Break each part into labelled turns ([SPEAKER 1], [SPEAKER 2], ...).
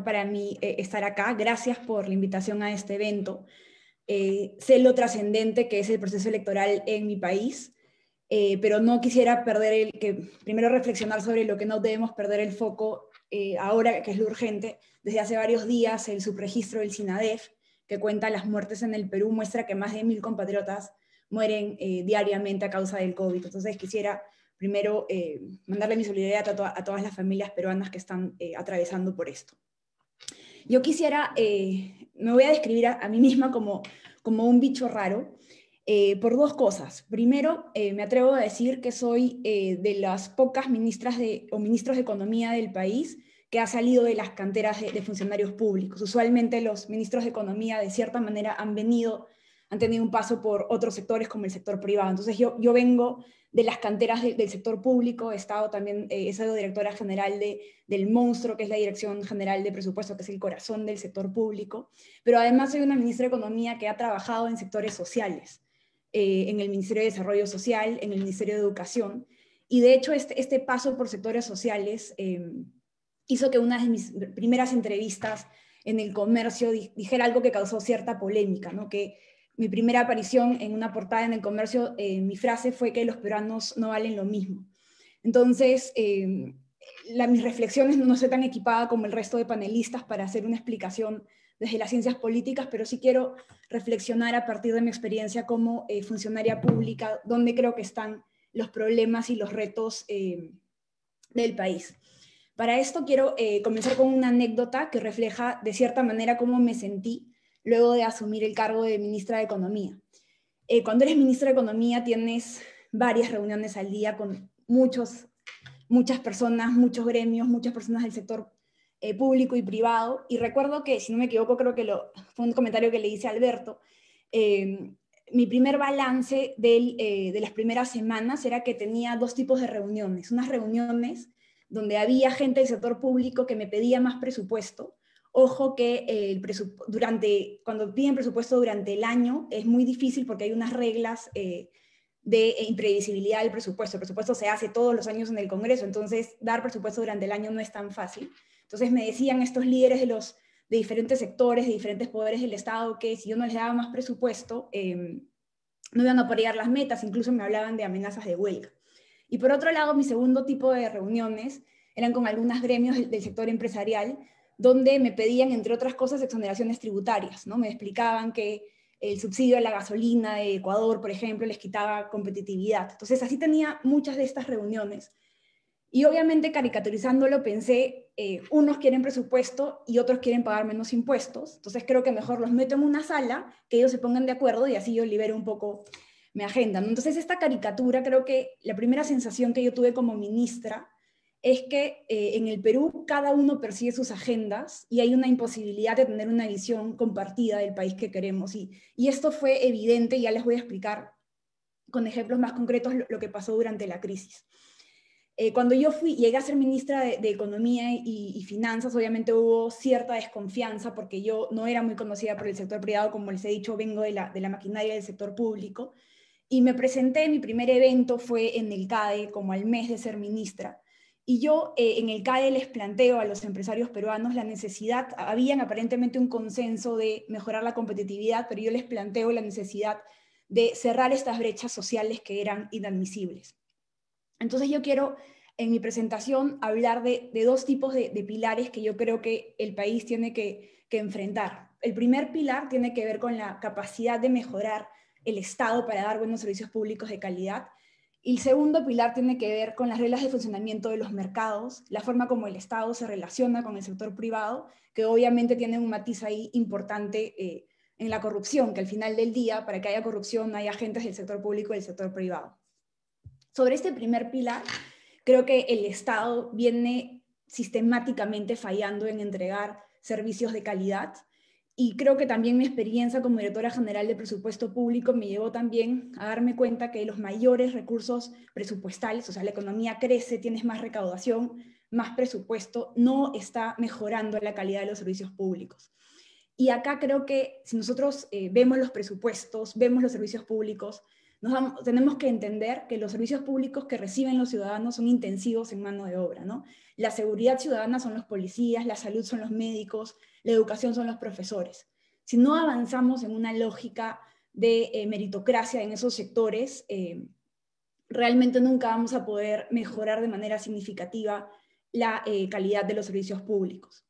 [SPEAKER 1] para mí estar acá. Gracias por la invitación a este evento. Sé lo trascendente que es el proceso electoral en mi país, pero no quisiera primero reflexionar sobre lo que no debemos perder el foco ahora, que es lo urgente. Desde hace varios días, el subregistro del SINADEF, que cuenta las muertes en el Perú, muestra que más de 1000 compatriotas mueren diariamente a causa del COVID. Entonces quisiera primero mandarle mi solidaridad a todas las familias peruanas que están atravesando por esto. Yo quisiera, me voy a describir a mí misma como un bicho raro, por dos cosas. Primero, me atrevo a decir que soy de las pocas ministros de Economía del país que ha salido de las canteras de funcionarios públicos. Usualmente los ministros de Economía de cierta manera han tenido un paso por otros sectores como el sector privado. Entonces yo vengo de las canteras del sector público, he estado también, he sido directora general del Monstruo, que es la Dirección General de Presupuesto, que es el corazón del sector público, pero además soy una ministra de Economía que ha trabajado en sectores sociales, en el Ministerio de Desarrollo Social, en el Ministerio de Educación, y de hecho este paso por sectores sociales hizo que una de mis primeras entrevistas en El Comercio dijera algo que causó cierta polémica, ¿no? Que mi primera aparición en una portada en El Comercio, mi frase fue que los peruanos no valen lo mismo. Entonces, mis reflexiones no soy tan equipada como el resto de panelistas para hacer una explicación desde las ciencias políticas, pero sí quiero reflexionar a partir de mi experiencia como funcionaria pública, dónde creo que están los problemas y los retos del país. Para esto quiero comenzar con una anécdota que refleja de cierta manera cómo me sentí luego de asumir el cargo de ministra de Economía. Cuando eres ministra de Economía tienes varias reuniones al día con muchas personas, muchos gremios, muchas personas del sector público y privado. Y recuerdo que, si no me equivoco, creo que fue un comentario que le hice a Alberto, mi primer balance de las primeras semanas era que tenía dos tipos de reuniones. Unas reuniones donde había gente del sector público que me pedía más presupuesto. Ojo que cuando piden presupuesto durante el año es muy difícil porque hay unas reglas de imprevisibilidad del presupuesto. El presupuesto se hace todos los años en el Congreso, entonces dar presupuesto durante el año no es tan fácil. Entonces me decían estos líderes de diferentes sectores, de diferentes poderes del Estado, que si yo no les daba más presupuesto, no iban a poder llegar las metas, incluso me hablaban de amenazas de huelga. Y por otro lado, mi segundo tipo de reuniones eran con algunos gremios del sector empresarial, donde me pedían, entre otras cosas, exoneraciones tributarias, ¿no? Me explicaban que el subsidio a la gasolina de Ecuador, por ejemplo, les quitaba competitividad. Entonces, así tenía muchas de estas reuniones. Y obviamente, caricaturizándolo, pensé, unos quieren presupuesto y otros quieren pagar menos impuestos. Entonces, creo que mejor los meto en una sala, que ellos se pongan de acuerdo y así yo libero un poco mi agenda, ¿no? Entonces, esta caricatura, creo que la primera sensación que yo tuve como ministra es que en el Perú cada uno persigue sus agendas y hay una imposibilidad de tener una visión compartida del país que queremos. Y esto fue evidente, y ya les voy a explicar con ejemplos más concretos lo que pasó durante la crisis. Cuando yo llegué a ser ministra de Economía y Finanzas, obviamente hubo cierta desconfianza porque yo no era muy conocida por el sector privado, como les he dicho, vengo de la maquinaria del sector público, y me presenté, mi primer evento fue en el CADE, como al mes de ser ministra, y yo en el CADE les planteo a los empresarios peruanos la necesidad, habían aparentemente un consenso de mejorar la competitividad, pero yo les planteo la necesidad de cerrar estas brechas sociales que eran inadmisibles. Entonces yo quiero en mi presentación hablar de dos tipos de pilares que yo creo que el país tiene que enfrentar. El primer pilar tiene que ver con la capacidad de mejorar el Estado para dar buenos servicios públicos de calidad. Y el segundo pilar tiene que ver con las reglas de funcionamiento de los mercados, la forma como el Estado se relaciona con el sector privado, que obviamente tiene un matiz ahí importante en la corrupción, que al final del día, para que haya corrupción, hay agentes del sector público y del sector privado. Sobre este primer pilar, creo que el Estado viene sistemáticamente fallando en entregar servicios de calidad, y creo que también mi experiencia como directora general de presupuesto público me llevó también a darme cuenta que los mayores recursos presupuestales, o sea, la economía crece, tienes más recaudación, más presupuesto, no está mejorando la calidad de los servicios públicos. Y acá creo que si nosotros vemos los presupuestos, vemos los servicios públicos, Tenemos que entender que los servicios públicos que reciben los ciudadanos son intensivos en mano de obra, ¿no? La seguridad ciudadana son los policías, la salud son los médicos, la educación son los profesores. Si no avanzamos en una lógica de meritocracia en esos sectores, realmente nunca vamos a poder mejorar de manera significativa la calidad de los servicios públicos.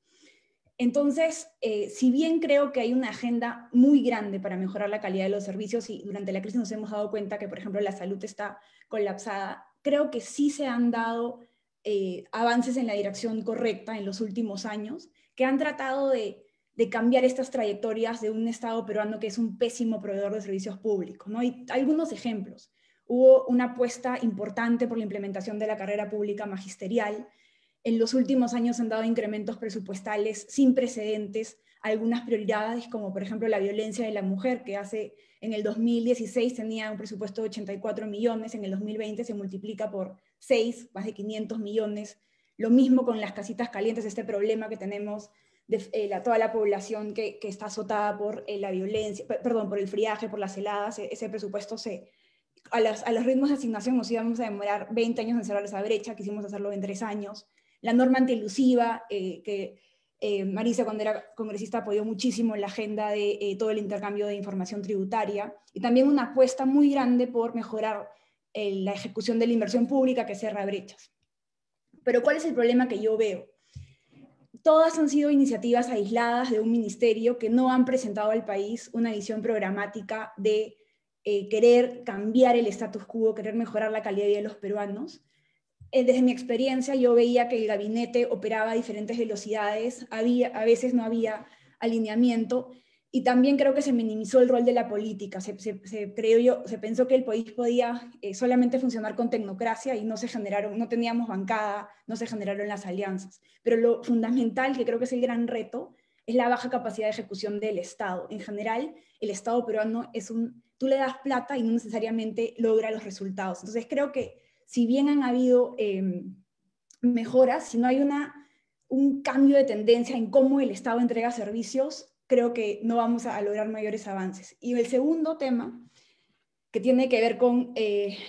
[SPEAKER 1] Entonces, si bien creo que hay una agenda muy grande para mejorar la calidad de los servicios y durante la crisis nos hemos dado cuenta que, por ejemplo, la salud está colapsada, creo que sí se han dado avances en la dirección correcta en los últimos años, que han tratado de cambiar estas trayectorias de un Estado peruano que es un pésimo proveedor de servicios públicos, ¿no? Y algunos ejemplos. Hubo una apuesta importante por la implementación de la carrera pública magisterial. En los últimos años han dado incrementos presupuestales sin precedentes a algunas prioridades, como por ejemplo la violencia de la mujer, que en el 2016 tenía un presupuesto de 84 millones, en el 2020 se multiplica por 6, más de 500 millones. Lo mismo con las casitas calientes, este problema que tenemos de toda la población que está azotada por la violencia, perdón, por el friaje, por las heladas. Ese presupuesto a los ritmos de asignación nos íbamos a demorar 20 años en cerrar esa brecha, quisimos hacerlo en 3 años. La norma antielusiva, que Marisa cuando era congresista apoyó muchísimo la agenda de todo el intercambio de información tributaria, y también una apuesta muy grande por mejorar la ejecución de la inversión pública que cierra brechas. Pero ¿cuál es el problema que yo veo? Todas han sido iniciativas aisladas de un ministerio que no han presentado al país una visión programática de querer cambiar el status quo, querer mejorar la calidad de vida de los peruanos. Desde mi experiencia yo veía que el gabinete operaba a diferentes velocidades, a veces no había alineamiento, y también creo que se minimizó el rol de la política. Se pensó que el país podía solamente funcionar con tecnocracia y no teníamos bancada, no se generaron las alianzas. Pero lo fundamental, que creo que es el gran reto, es la baja capacidad de ejecución del Estado. En general, el Estado peruano tú le das plata y no necesariamente logra los resultados. Entonces creo que si bien han habido mejoras, si no hay un cambio de tendencia en cómo el Estado entrega servicios, creo que no vamos a lograr mayores avances. Y el segundo tema, que tiene que ver con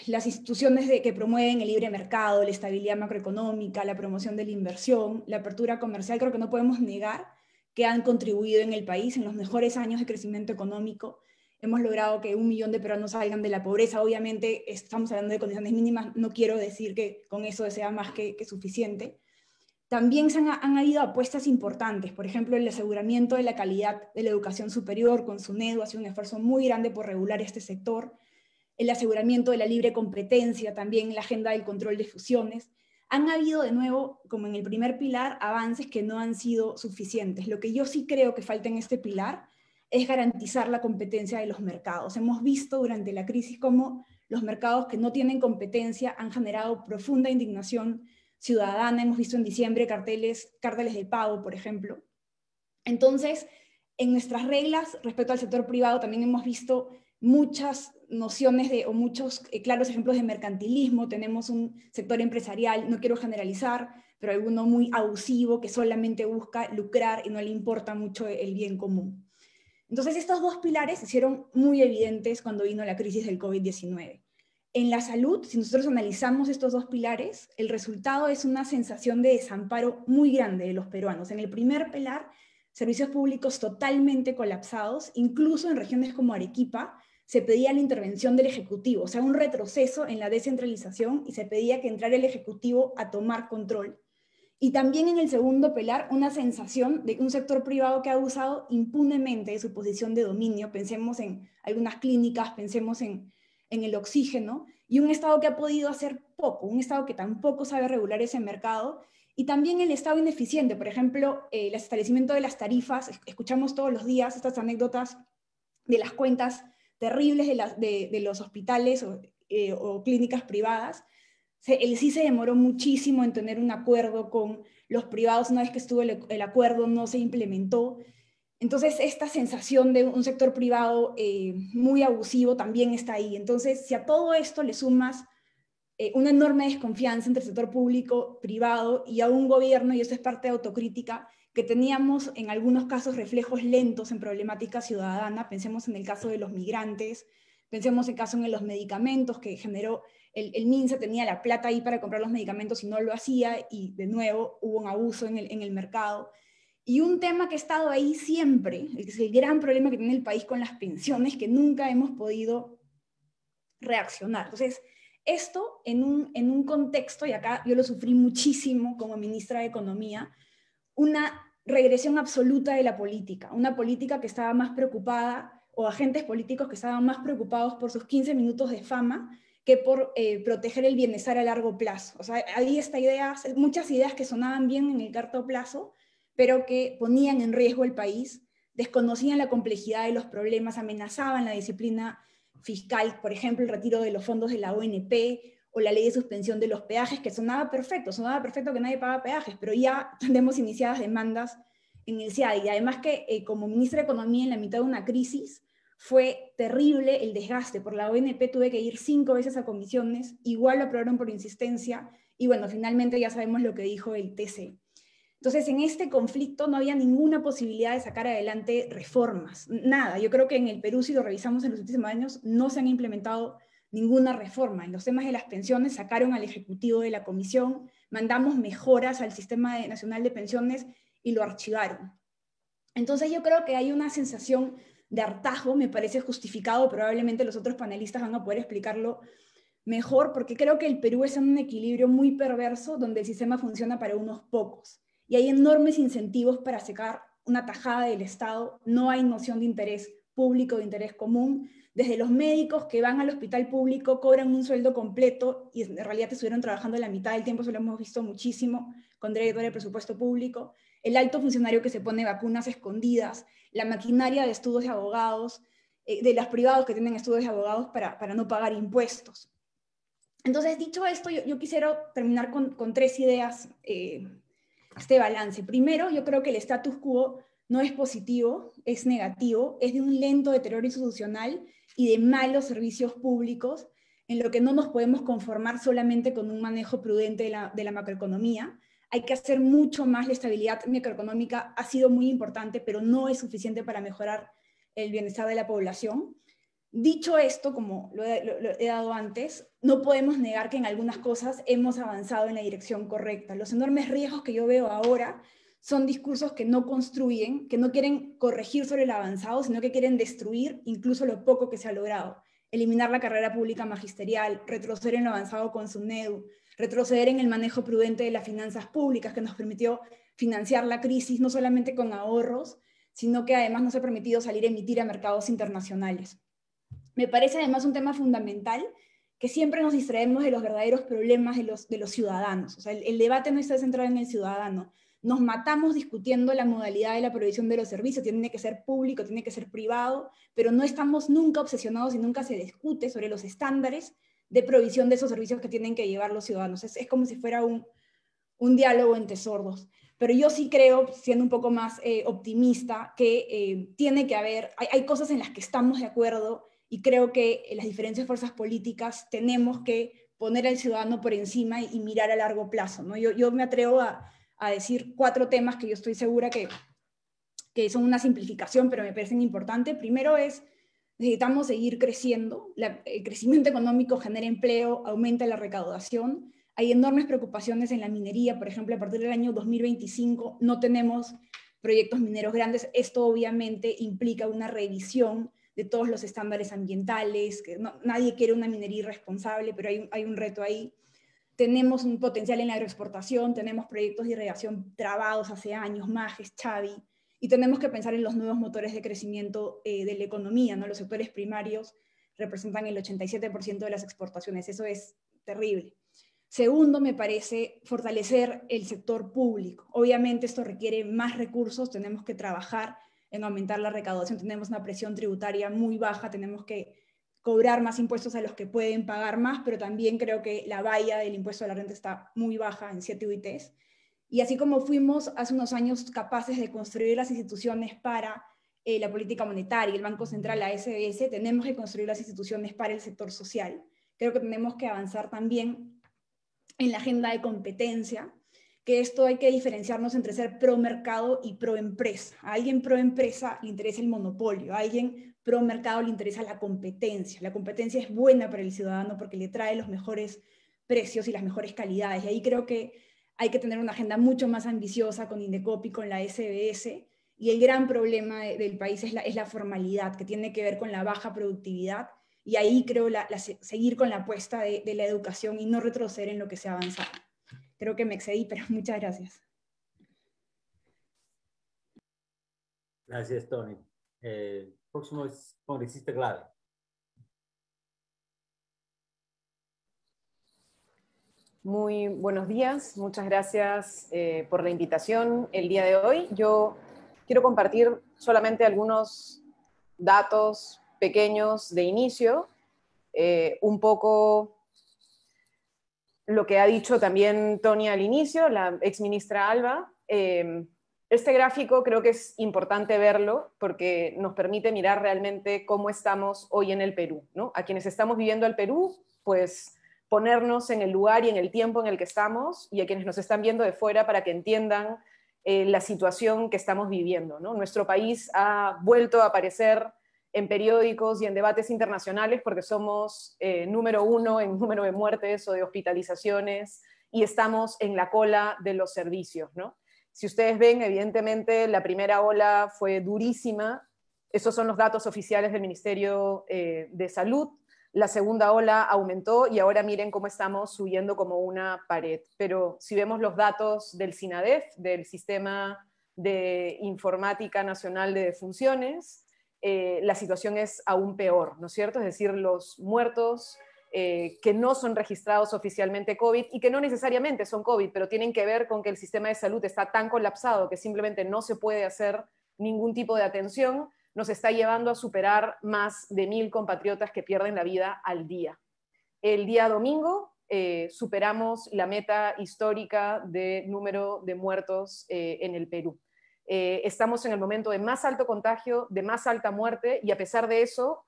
[SPEAKER 1] las instituciones que promueven el libre mercado, la estabilidad macroeconómica, la promoción de la inversión, la apertura comercial, creo que no podemos negar que han contribuido en el país en los mejores años de crecimiento económico. Hemos logrado que 1 millón de peruanos salgan de la pobreza. Obviamente estamos hablando de condiciones mínimas, no quiero decir que con eso sea más que suficiente. También han habido apuestas importantes, por ejemplo, el aseguramiento de la calidad de la educación superior con SUNEDU ha sido un esfuerzo muy grande por regular este sector, el aseguramiento de la libre competencia, también la agenda del control de fusiones. Han habido de nuevo, como en el primer pilar, avances que no han sido suficientes. Lo que yo sí creo que falta en este pilar es garantizar la competencia de los mercados. Hemos visto durante la crisis cómo los mercados que no tienen competencia han generado profunda indignación ciudadana. Hemos visto en diciembre cárteles de pago, por ejemplo. Entonces, en nuestras reglas respecto al sector privado también hemos visto muchas nociones o muchos claros ejemplos de mercantilismo. Tenemos un sector empresarial, no quiero generalizar, pero alguno muy abusivo que solamente busca lucrar y no le importa mucho el bien común. Entonces, estos dos pilares se hicieron muy evidentes cuando vino la crisis del COVID-19. En la salud, si nosotros analizamos estos dos pilares, el resultado es una sensación de desamparo muy grande de los peruanos. En el primer pilar, servicios públicos totalmente colapsados, incluso en regiones como Arequipa, se pedía la intervención del Ejecutivo, o sea, un retroceso en la descentralización, y se pedía que entrara el Ejecutivo a tomar control. Y también en el segundo pilar, una sensación de un sector privado que ha abusado impunemente de su posición de dominio. Pensemos en algunas clínicas, pensemos en el oxígeno, y un Estado que ha podido hacer poco, un Estado que tampoco sabe regular ese mercado, y también el Estado ineficiente. Por ejemplo, el establecimiento de las tarifas. Escuchamos todos los días estas anécdotas de las cuentas terribles de los hospitales o clínicas privadas. El sí se demoró muchísimo en tener un acuerdo con los privados. Una vez que estuvo el acuerdo, no se implementó. Entonces, esta sensación de un sector privado muy abusivo también está ahí. Entonces, si a todo esto le sumas una enorme desconfianza entre el sector público, privado y a un gobierno, y eso es parte de autocrítica, que teníamos en algunos casos reflejos lentos en problemática ciudadana. Pensemos en el caso de los migrantes, Pensemos en caso en los medicamentos que generó, el MINSA tenía la plata ahí para comprar los medicamentos y no lo hacía, y de nuevo hubo un abuso en el mercado. Y un tema que ha estado ahí siempre, es el gran problema que tiene el país con las pensiones, que nunca hemos podido reaccionar. Entonces, esto en un contexto, y acá yo lo sufrí muchísimo como ministra de Economía, una regresión absoluta de la política, una política que estaba más preocupada, o agentes políticos que estaban más preocupados por sus 15 minutos de fama que por proteger el bienestar a largo plazo. O sea, había muchas ideas que sonaban bien en el corto plazo, pero que ponían en riesgo el país, desconocían la complejidad de los problemas, amenazaban la disciplina fiscal, por ejemplo, el retiro de los fondos de la ONP, o la ley de suspensión de los peajes, que sonaba perfecto que nadie paga peajes, pero ya tenemos iniciadas demandas en el SEAD. Y además que como ministra de Economía en la mitad de una crisis, fue terrible el desgaste. Por la ONP tuve que ir 5 veces a comisiones, igual lo aprobaron por insistencia, y bueno, finalmente ya sabemos lo que dijo el TC. Entonces, en este conflicto no había ninguna posibilidad de sacar adelante reformas, nada. Yo creo que en el Perú, si lo revisamos en los últimos años, no se han implementado ninguna reforma. En los temas de las pensiones sacaron al Ejecutivo de la Comisión, mandamos mejoras al Sistema Nacional de Pensiones y lo archivaron. Entonces yo creo que hay una sensación de hartazgo, me parece justificado, probablemente los otros panelistas van a poder explicarlo mejor, porque creo que el Perú es en un equilibrio muy perverso donde el sistema funciona para unos pocos y hay enormes incentivos para sacar una tajada del Estado, no hay noción de interés público, de interés común. Desde los médicos que van al hospital público cobran un sueldo completo y en realidad estuvieron trabajando la mitad del tiempo, eso lo hemos visto muchísimo con director de presupuesto público, el alto funcionario que se pone vacunas escondidas, la maquinaria de estudios de abogados, de los privados que tienen estudios de abogados para no pagar impuestos. Entonces, dicho esto, yo quisiera terminar con 3 ideas, este balance. Primero, yo creo que el status quo no es positivo, es negativo, es de un lento deterioro institucional y de malos servicios públicos, en lo que no nos podemos conformar solamente con un manejo prudente de la macroeconomía. Hay que hacer mucho más. La estabilidad macroeconómica ha sido muy importante, pero no es suficiente para mejorar el bienestar de la población. Dicho esto, como lo he dado antes, no podemos negar que en algunas cosas hemos avanzado en la dirección correcta. Los enormes riesgos que yo veo ahora son discursos que no construyen, que no quieren corregir sobre el avanzado, sino que quieren destruir incluso lo poco que se ha logrado. Eliminar la carrera pública magisterial, retroceder en lo avanzado con SUNEDU, retroceder en el manejo prudente de las finanzas públicas que nos permitió financiar la crisis no solamente con ahorros, sino que además nos ha permitido salir a emitir a mercados internacionales. Me parece además un tema fundamental que siempre nos distraemos de los verdaderos problemas de los ciudadanos. O sea, el debate no está centrado en el ciudadano. Nos matamos discutiendo la modalidad de la provisión de los servicios, tiene que ser público, tiene que ser privado, pero no estamos nunca obsesionados y nunca se discute sobre los estándares de provisión de esos servicios que tienen que llevar los ciudadanos. Es como si fuera un diálogo entre sordos. Pero yo sí creo, siendo un poco más optimista, que tiene que haber, hay cosas en las que estamos de acuerdo, y creo que las diferentes fuerzas políticas tenemos que poner al ciudadano por encima y mirar a largo plazo, ¿no? Yo me atrevo a decir 4 temas que yo estoy segura que son una simplificación, pero me parecen importantes. Primero es, necesitamos seguir creciendo. El crecimiento económico genera empleo, aumenta la recaudación. Hay enormes preocupaciones en la minería. Por ejemplo, a partir del año 2025 no tenemos proyectos mineros grandes. Esto obviamente implica una revisión de todos los estándares ambientales, que nadie quiere una minería irresponsable, pero hay un reto ahí. Tenemos un potencial en la agroexportación, tenemos proyectos de irrigación trabados hace años, Majes, Chavi, y tenemos que pensar en los nuevos motores de crecimiento de la economía, ¿no? Los sectores primarios representan el 87% de las exportaciones, eso es terrible. Segundo, me parece fortalecer el sector público. Obviamente esto requiere más recursos, tenemos que trabajar en aumentar la recaudación, tenemos una presión tributaria muy baja, tenemos que cobrar más impuestos a los que pueden pagar más, pero también creo que la valla del impuesto a la renta está muy baja en 7 UITs. Y así como fuimos hace unos años capaces de construir las instituciones para la política monetaria, el Banco Central, la SBS, tenemos que construir las instituciones para el sector social. Creo que tenemos que avanzar también en la agenda de competencia, que esto hay que diferenciarnos entre ser pro mercado y pro empresa. A alguien pro empresa le interesa el monopolio, a alguien pro mercado le interesa la competencia. La competencia es buena para el ciudadano porque le trae los mejores precios y las mejores calidades. Y ahí creo que hay que tener una agenda mucho más ambiciosa con Indecopi, con la SBS. Y el gran problema del país es la formalidad, que tiene que ver con la baja productividad. Y ahí creo seguir con la apuesta de la educación y no retroceder en lo que se ha avanzado. Creo que me excedí, pero muchas gracias.
[SPEAKER 2] Gracias, Tony. Próximo es congresista Glave.
[SPEAKER 3] Muy buenos días, muchas gracias por la invitación el día de hoy. Yo quiero compartir solamente algunos datos pequeños de inicio, un poco lo que ha dicho también Tony al inicio, la exministra Alba. Este gráfico creo que es importante verlo porque nos permite mirar realmente cómo estamos hoy en el Perú, ¿no? A quienes estamos viviendo el Perú, pues ponernos en el lugar y en el tiempo en el que estamos, y a quienes nos están viendo de fuera para que entiendan la situación que estamos viviendo, ¿no? Nuestro país ha vuelto a aparecer en periódicos y en debates internacionales porque somos número 1 en número de muertes o de hospitalizaciones y estamos en la cola de los servicios, ¿no? Si ustedes ven, evidentemente la primera ola fue durísima. Esos son los datos oficiales del Ministerio de Salud. La segunda ola aumentó y ahora miren cómo estamos subiendo como una pared. Pero si vemos los datos del SINADEF, del Sistema de Informática Nacional de Defunciones, la situación es aún peor, ¿no es cierto? Es decir, los muertos que no son registrados oficialmente COVID y que no necesariamente son COVID, pero tienen que ver con que el sistema de salud está tan colapsado que simplemente no se puede hacer ningún tipo de atención, nos está llevando a superar más de 1.000 compatriotas que pierden la vida al día. El día domingo superamos la meta histórica de número de muertos en el Perú. Estamos en el momento de más alto contagio, de más alta muerte, y a pesar de eso,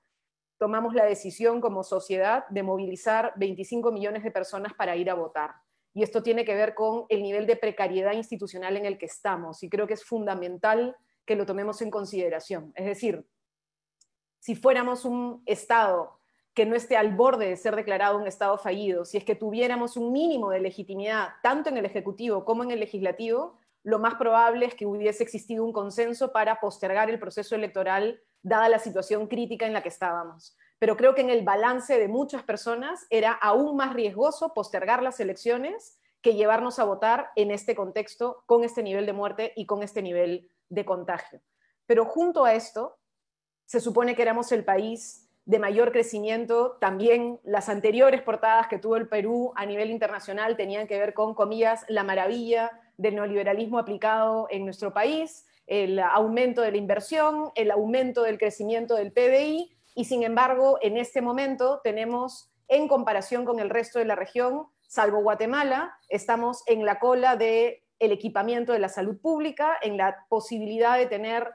[SPEAKER 3] tomamos la decisión como sociedad de movilizar 25 millones de personas para ir a votar. Y esto tiene que ver con el nivel de precariedad institucional en el que estamos, y creo que es fundamental que lo tomemos en consideración. Es decir, si fuéramos un Estado que no esté al borde de ser declarado un Estado fallido, si es que tuviéramos un mínimo de legitimidad, tanto en el Ejecutivo como en el Legislativo, lo más probable es que hubiese existido un consenso para postergar el proceso electoral, dada la situación crítica en la que estábamos. Pero creo que en el balance de muchas personas era aún más riesgoso postergar las elecciones que llevarnos a votar en este contexto, con este nivel de muerte y con este nivel de contagio. Pero junto a esto, se supone que éramos el país de mayor crecimiento. También las anteriores portadas que tuvo el Perú a nivel internacional tenían que ver con, comillas, la maravilla del neoliberalismo aplicado en nuestro país, el aumento de la inversión, el aumento del crecimiento del PBI, y sin embargo, en este momento tenemos, en comparación con el resto de la región, salvo Guatemala, estamos en la cola del equipamiento de la salud pública, en la posibilidad de tener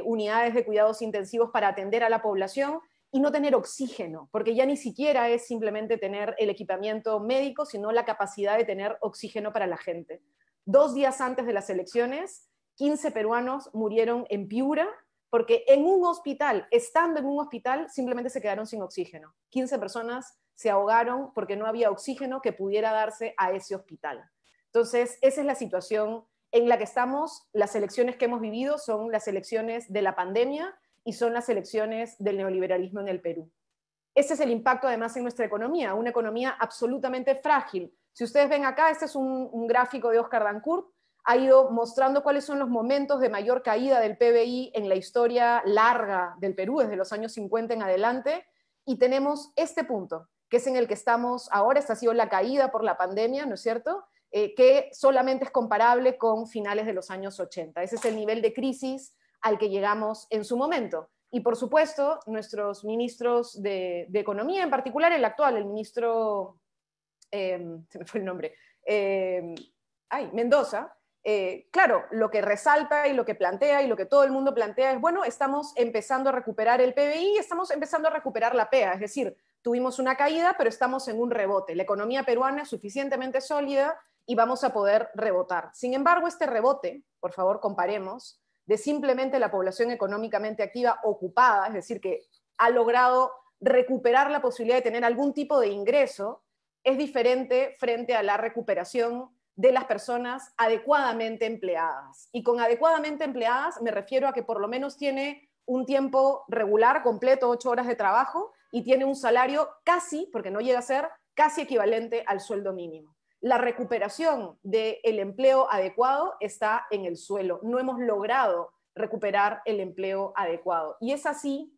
[SPEAKER 3] unidades de cuidados intensivos para atender a la población y no tener oxígeno, porque ya ni siquiera es simplemente tener el equipamiento médico, sino la capacidad de tener oxígeno para la gente. 2 días antes de las elecciones, 15 peruanos murieron en Piura porque en un hospital, estando en un hospital, simplemente se quedaron sin oxígeno. 15 personas se ahogaron porque no había oxígeno que pudiera darse a ese hospital. Entonces, esa es la situación en la que estamos. Las elecciones que hemos vivido son las elecciones de la pandemia y son las elecciones del neoliberalismo en el Perú. Ese es el impacto además en nuestra economía, una economía absolutamente frágil. Si ustedes ven acá, este es un gráfico de Oscar Dancourt, ha ido mostrando cuáles son los momentos de mayor caída del PBI en la historia larga del Perú, desde los años 50 en adelante, y tenemos este punto, que es en el que estamos ahora. Esta ha sido la caída por la pandemia, ¿no es cierto?, que solamente es comparable con finales de los años 80. Ese es el nivel de crisis al que llegamos en su momento. Y por supuesto, nuestros ministros de Economía, en particular el actual, el ministro, se me fue el nombre, Mendoza, claro, lo que resalta y lo que plantea y lo que todo el mundo plantea es, bueno, estamos empezando a recuperar el PBI, estamos empezando a recuperar la PEA, es decir, tuvimos una caída, pero estamos en un rebote. La economía peruana es suficientemente sólida y vamos a poder rebotar. Sin embargo, este rebote, por favor comparemos, de simplemente la población económicamente activa ocupada, es decir, que ha logrado recuperar la posibilidad de tener algún tipo de ingreso, es diferente frente a la recuperación de las personas adecuadamente empleadas. Y con adecuadamente empleadas me refiero a que por lo menos tiene un tiempo regular, completo, 8 horas de trabajo, y tiene un salario casi, porque no llega a ser, casi equivalente al sueldo mínimo. La recuperación del empleo adecuado está en el suelo. No hemos logrado recuperar el empleo adecuado. Y es así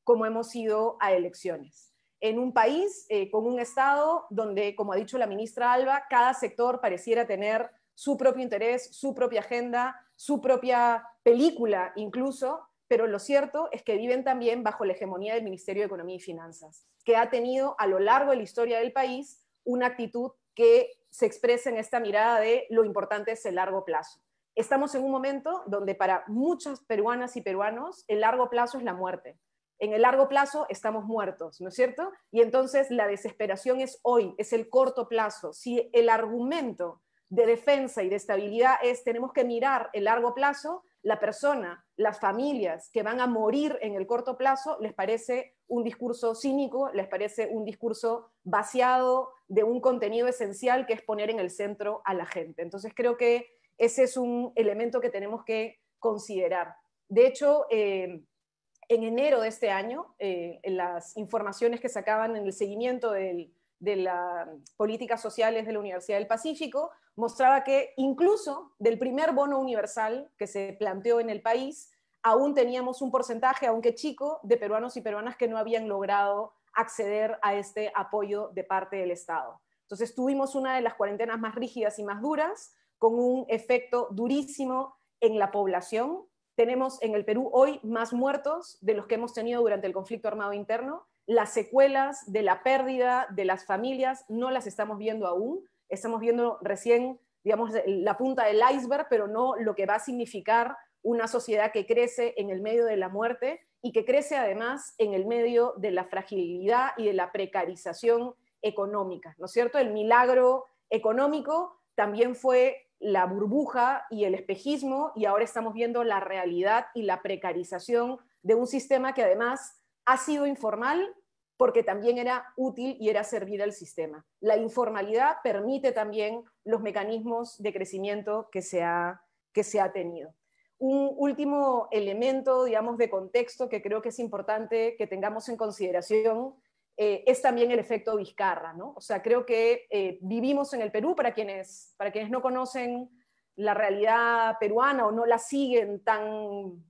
[SPEAKER 3] como hemos ido a elecciones. En un país con un Estado donde, como ha dicho la ministra Alba, cada sector pareciera tener su propio interés, su propia agenda, su propia película incluso, pero lo cierto es que viven también bajo la hegemonía del Ministerio de Economía y Finanzas, que ha tenido a lo largo de la historia del país una actitud que se expresa en esta mirada de lo importante es el largo plazo. Estamos en un momento donde para muchas peruanas y peruanos el largo plazo es la muerte. En el largo plazo estamos muertos, ¿no es cierto? Y entonces la desesperación es hoy, es el corto plazo. Si el argumento de defensa y de estabilidad es tenemos que mirar el largo plazo, la persona, las familias que van a morir en el corto plazo, les parece un discurso cínico, les parece un discurso vaciado de un contenido esencial que es poner en el centro a la gente. Entonces creo que ese es un elemento que tenemos que considerar. De hecho, en enero de este año, en las informaciones que sacaban en el seguimiento de las políticas sociales de la Universidad del Pacífico, mostraba que incluso del primer bono universal que se planteó en el país, aún teníamos un porcentaje, aunque chico, de peruanos y peruanas que no habían logrado acceder a este apoyo de parte del Estado. Entonces tuvimos una de las cuarentenas más rígidas y más duras, con un efecto durísimo en la población. Tenemos en el Perú hoy más muertos de los que hemos tenido durante el conflicto armado interno. Las secuelas de la pérdida de las familias no las estamos viendo aún. Estamos viendo recién, digamos, la punta del iceberg, pero no lo que va a significar una sociedad que crece en el medio de la muerte y que crece además en el medio de la fragilidad y de la precarización económica, ¿no es cierto? El milagro económico también fue la burbuja y el espejismo, y ahora estamos viendo la realidad y la precarización de un sistema que además ha sido informal porque también era útil y era servir al sistema. La informalidad permite también los mecanismos de crecimiento que se ha tenido. Un último elemento, digamos, de contexto que creo que es importante que tengamos en consideración es también el efecto Vizcarra, ¿no? O sea, creo que vivimos en el Perú, para quienes no conocen la realidad peruana o no la siguen tan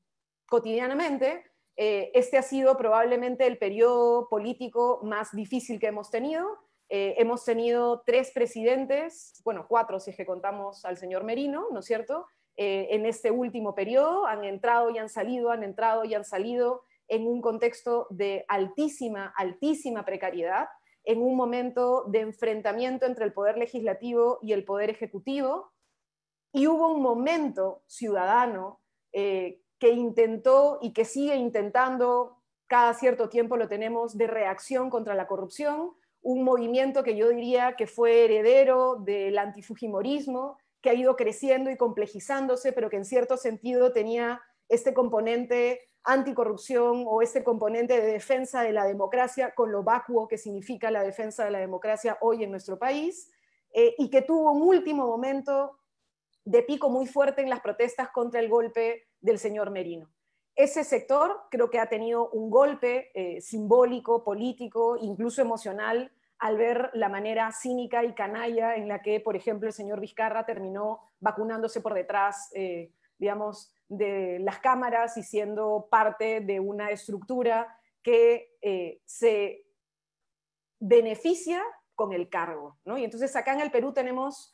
[SPEAKER 3] cotidianamente, este ha sido probablemente el periodo político más difícil que hemos tenido. Hemos tenido 3 presidentes, bueno, 4 si es que contamos al señor Merino, ¿no es cierto? En este último periodo han entrado y han salido, han entrado y han salido en un contexto de altísima, altísima precariedad, en un momento de enfrentamiento entre el poder legislativo y el poder ejecutivo, y hubo un momento ciudadano que intentó y que sigue intentando, cada cierto tiempo lo tenemos, de reacción contra la corrupción, un movimiento que yo diría que fue heredero del antifujimorismo, que ha ido creciendo y complejizándose, pero que en cierto sentido tenía este componente anticorrupción o este componente de defensa de la democracia, con lo vacuo que significa la defensa de la democracia hoy en nuestro país, y que tuvo un último momento de pico muy fuerte en las protestas contra el golpe del señor Merino. Ese sector creo que ha tenido un golpe simbólico, político, incluso emocional, al ver la manera cínica y canalla en la que, por ejemplo, el señor Vizcarra terminó vacunándose por detrás, digamos, de las cámaras y siendo parte de una estructura que se beneficia con el cargo, ¿no? Y entonces acá en el Perú tenemos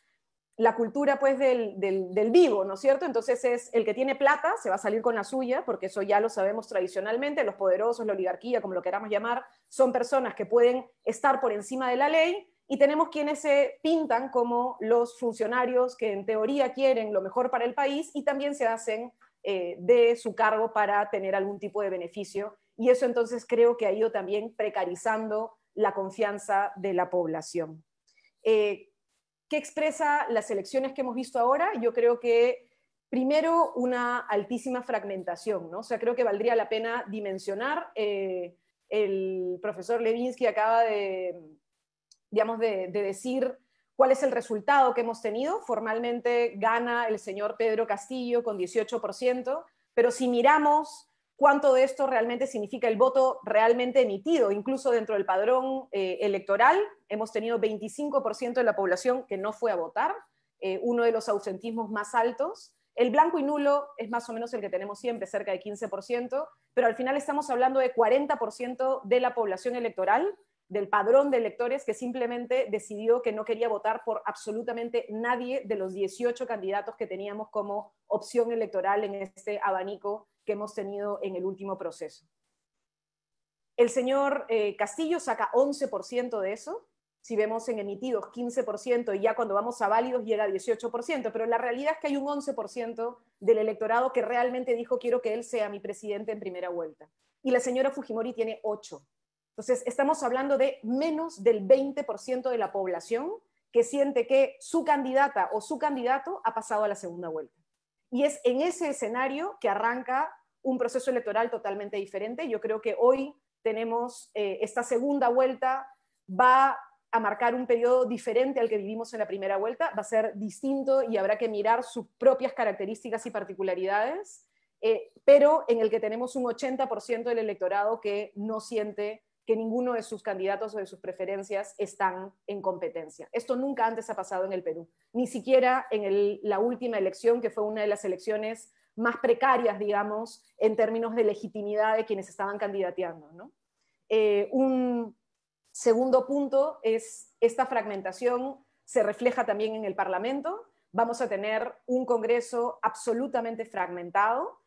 [SPEAKER 3] la cultura pues del vivo, ¿no es cierto? Entonces es el que tiene plata, se va a salir con la suya, porque eso ya lo sabemos tradicionalmente, los poderosos, la oligarquía, como lo queramos llamar, son personas que pueden estar por encima de la ley, y tenemos quienes se pintan como los funcionarios que en teoría quieren lo mejor para el país y también se hacen de su cargo para tener algún tipo de beneficio, y eso entonces creo que ha ido también precarizando la confianza de la población. ¿qué expresa las elecciones que hemos visto ahora? Yo creo que, primero, una altísima fragmentación, ¿no? O sea, creo que valdría la pena dimensionar. El profesor Levinsky acaba digamos, de decir cuál es el resultado que hemos tenido. Formalmente gana el señor Pedro Castillo con 18%, pero si miramos cuánto de esto realmente significa el voto realmente emitido, incluso dentro del padrón electoral, hemos tenido 25% de la población que no fue a votar, uno de los ausentismos más altos. El blanco y nulo es más o menos el que tenemos siempre, cerca de 15%, pero al final estamos hablando de 40% de la población electoral, del padrón de electores, que simplemente decidió que no quería votar por absolutamente nadie de los 18 candidatos que teníamos como opción electoral en este abanico que hemos tenido en el último proceso. El señor Castillo saca 11% de eso. Si vemos en emitidos 15%, y ya cuando vamos a válidos llega a 18%, pero la realidad es que hay un 11% del electorado que realmente dijo quiero que él sea mi presidente en primera vuelta. Y la señora Fujimori tiene 8%. Entonces estamos hablando de menos del 20% de la población que siente que su candidata o su candidato ha pasado a la segunda vuelta. Y es en ese escenario que arranca un proceso electoral totalmente diferente. Yo creo que hoy tenemos esta segunda vuelta, va a marcar un periodo diferente al que vivimos en la primera vuelta, va a ser distinto y habrá que mirar sus propias características y particularidades, pero en el que tenemos un 80% del electorado que no siente que ninguno de sus candidatos o de sus preferencias están en competencia. Esto nunca antes ha pasado en el Perú, ni siquiera en la última elección, que fue una de las elecciones más precarias, digamos, en términos de legitimidad de quienes estaban candidateando, ¿no? Un segundo punto es esta fragmentación se refleja también en el Parlamento. Vamos a tener un Congreso absolutamente fragmentado,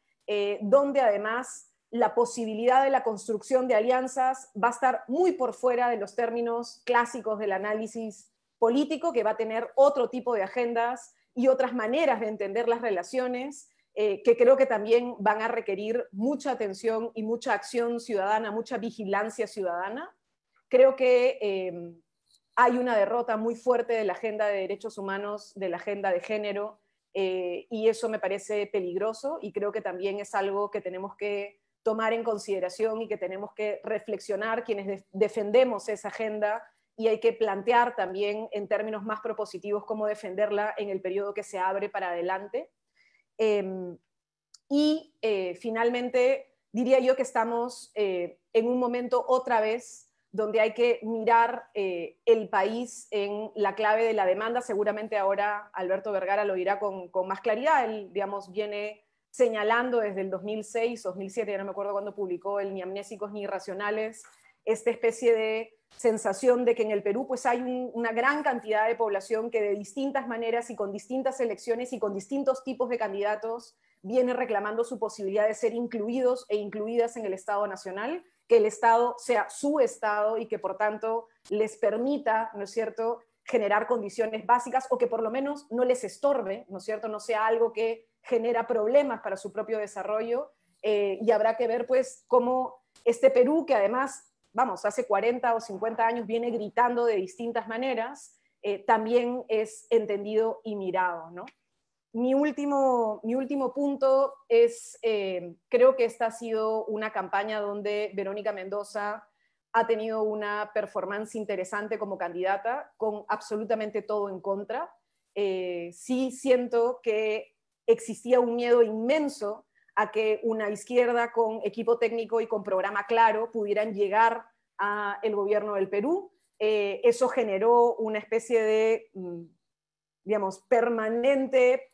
[SPEAKER 3] donde además la posibilidad de la construcción de alianzas va a estar muy por fuera de los términos clásicos del análisis político, que va a tener otro tipo de agendas y otras maneras de entender las relaciones, que creo que también van a requerir mucha atención y mucha acción ciudadana, mucha vigilancia ciudadana. Creo que hay una derrota muy fuerte de la agenda de derechos humanos, de la agenda de género, y eso me parece peligroso, y creo que también es algo que tenemos que tomar en consideración y que tenemos que reflexionar quienes defendemos esa agenda, y hay que plantear también en términos más propositivos cómo defenderla en el periodo que se abre para adelante. Finalmente, diría yo que estamos en un momento otra vez donde hay que mirar el país en la clave de la demanda. Seguramente ahora Alberto Vergara lo dirá con más claridad. Él, digamos, viene señalando desde el 2006, 2007, ya no me acuerdo cuándo publicó el Ni Amnésicos ni Irracionales, esta especie de sensación de que en el Perú pues hay una gran cantidad de población que de distintas maneras y con distintas elecciones y con distintos tipos de candidatos viene reclamando su posibilidad de ser incluidos e incluidas en el Estado Nacional, que el Estado sea su Estado y que por tanto les permita, ¿no es cierto?, generar condiciones básicas, o que por lo menos no les estorbe, ¿no es cierto?, no sea algo que genera problemas para su propio desarrollo, y habrá que ver pues cómo este Perú, que además, vamos, hace 40 o 50 años viene gritando de distintas maneras, también es entendido y mirado, ¿no? Mi último punto es, creo que esta ha sido una campaña donde Verónica Mendoza ha tenido una performance interesante como candidata, con absolutamente todo en contra. Sí siento que existía un miedo inmenso a que una izquierda con equipo técnico y con programa claro pudieran llegar al gobierno del Perú. Eso generó una especie de, digamos, permanente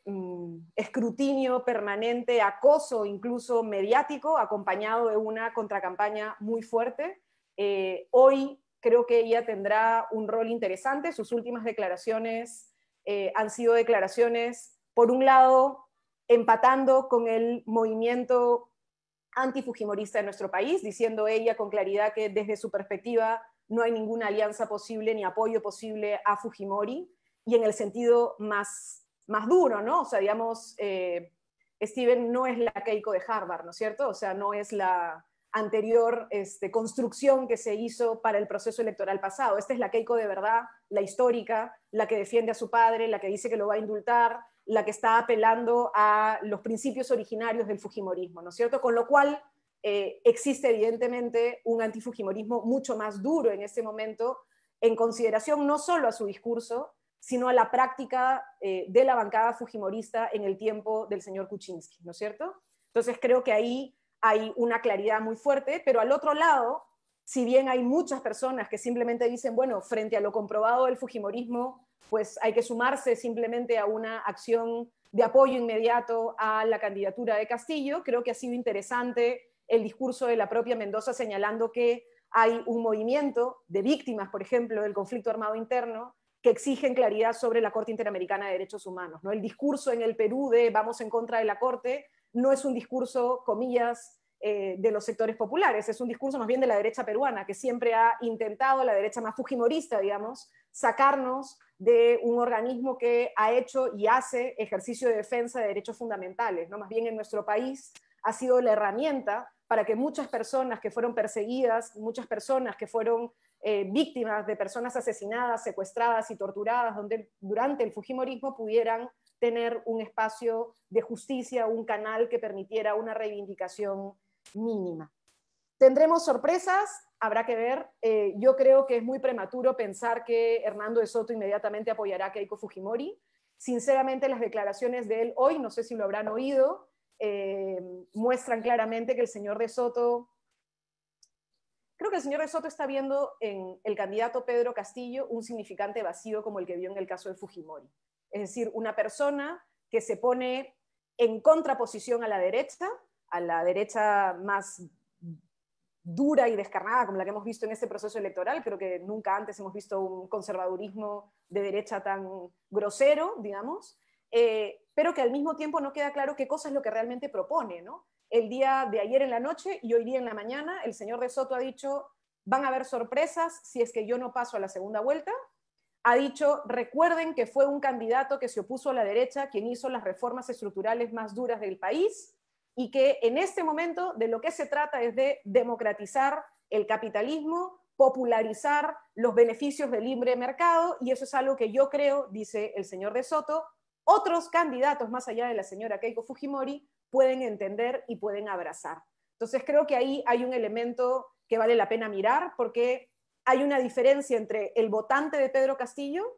[SPEAKER 3] escrutinio, permanente acoso, incluso mediático, acompañado de una contracampaña muy fuerte. Hoy creo que ella tendrá un rol interesante. Sus últimas declaraciones han sido declaraciones, por un lado, empatando con el movimiento antifujimorista de nuestro país, diciendo ella con claridad que desde su perspectiva no hay ninguna alianza posible ni apoyo posible a Fujimori, y en el sentido más duro, ¿no? O sea, digamos, Steven no es la Keiko de Harvard, ¿no es cierto? O sea, no es la anterior construcción que se hizo para el proceso electoral pasado. Esta es la Keiko de verdad, la histórica, la que defiende a su padre, la que dice que lo va a indultar, la que está apelando a los principios originarios del fujimorismo, ¿no es cierto? Con lo cual existe evidentemente un antifujimorismo mucho más duro en este momento, en consideración no solo a su discurso, sino a la práctica de la bancada fujimorista en el tiempo del señor Kuczynski, ¿no es cierto? Entonces creo que ahí hay una claridad muy fuerte, pero al otro lado, si bien hay muchas personas que simplemente dicen, bueno, frente a lo comprobado del fujimorismo, pues hay que sumarse simplemente a una acción de apoyo inmediato a la candidatura de Castillo, creo que ha sido interesante el discurso de la propia Mendoza señalando que hay un movimiento de víctimas, por ejemplo, del conflicto armado interno, que exigen claridad sobre la Corte Interamericana de Derechos Humanos, ¿no? El discurso en el Perú de vamos en contra de la Corte no es un discurso, comillas, de los sectores populares, es un discurso más bien de la derecha peruana, que siempre ha intentado, la derecha más fujimorista, digamos, sacarnos de un organismo que ha hecho y hace ejercicio de defensa de derechos fundamentales, ¿no? Más bien en nuestro país ha sido la herramienta para que muchas personas que fueron perseguidas, muchas personas que fueron víctimas de personas asesinadas, secuestradas y torturadas durante el fujimorismo pudieran tener un espacio de justicia, un canal que permitiera una reivindicación mínima. ¿Tendremos sorpresas? Habrá que ver. Yo creo que es muy prematuro pensar que Hernando de Soto inmediatamente apoyará a Keiko Fujimori. Sinceramente, las declaraciones de él hoy, no sé si lo habrán oído, muestran claramente que el señor de Soto, creo que el señor de Soto está viendo en el candidato Pedro Castillo un significante vacío como el que vio en el caso de Fujimori. Es decir, una persona que se pone en contraposición a la derecha más dura y descarnada como la que hemos visto en este proceso electoral. Creo que nunca antes hemos visto un conservadurismo de derecha tan grosero, digamos, pero que al mismo tiempo no queda claro qué cosa es lo que realmente propone, ¿no? El día de ayer en la noche y hoy día en la mañana, el señor de Soto ha dicho, van a haber sorpresas si es que yo no paso a la segunda vuelta. Ha dicho, recuerden que fue un candidato que se opuso a la derecha quien hizo las reformas estructurales más duras del país y que en este momento de lo que se trata es de democratizar el capitalismo, popularizar los beneficios del libre mercado, y eso es algo que yo creo, dice el señor de Soto, otros candidatos más allá de la señora Keiko Fujimori pueden entender y pueden abrazar. Entonces creo que ahí hay un elemento que vale la pena mirar, porque hay una diferencia entre el votante de Pedro Castillo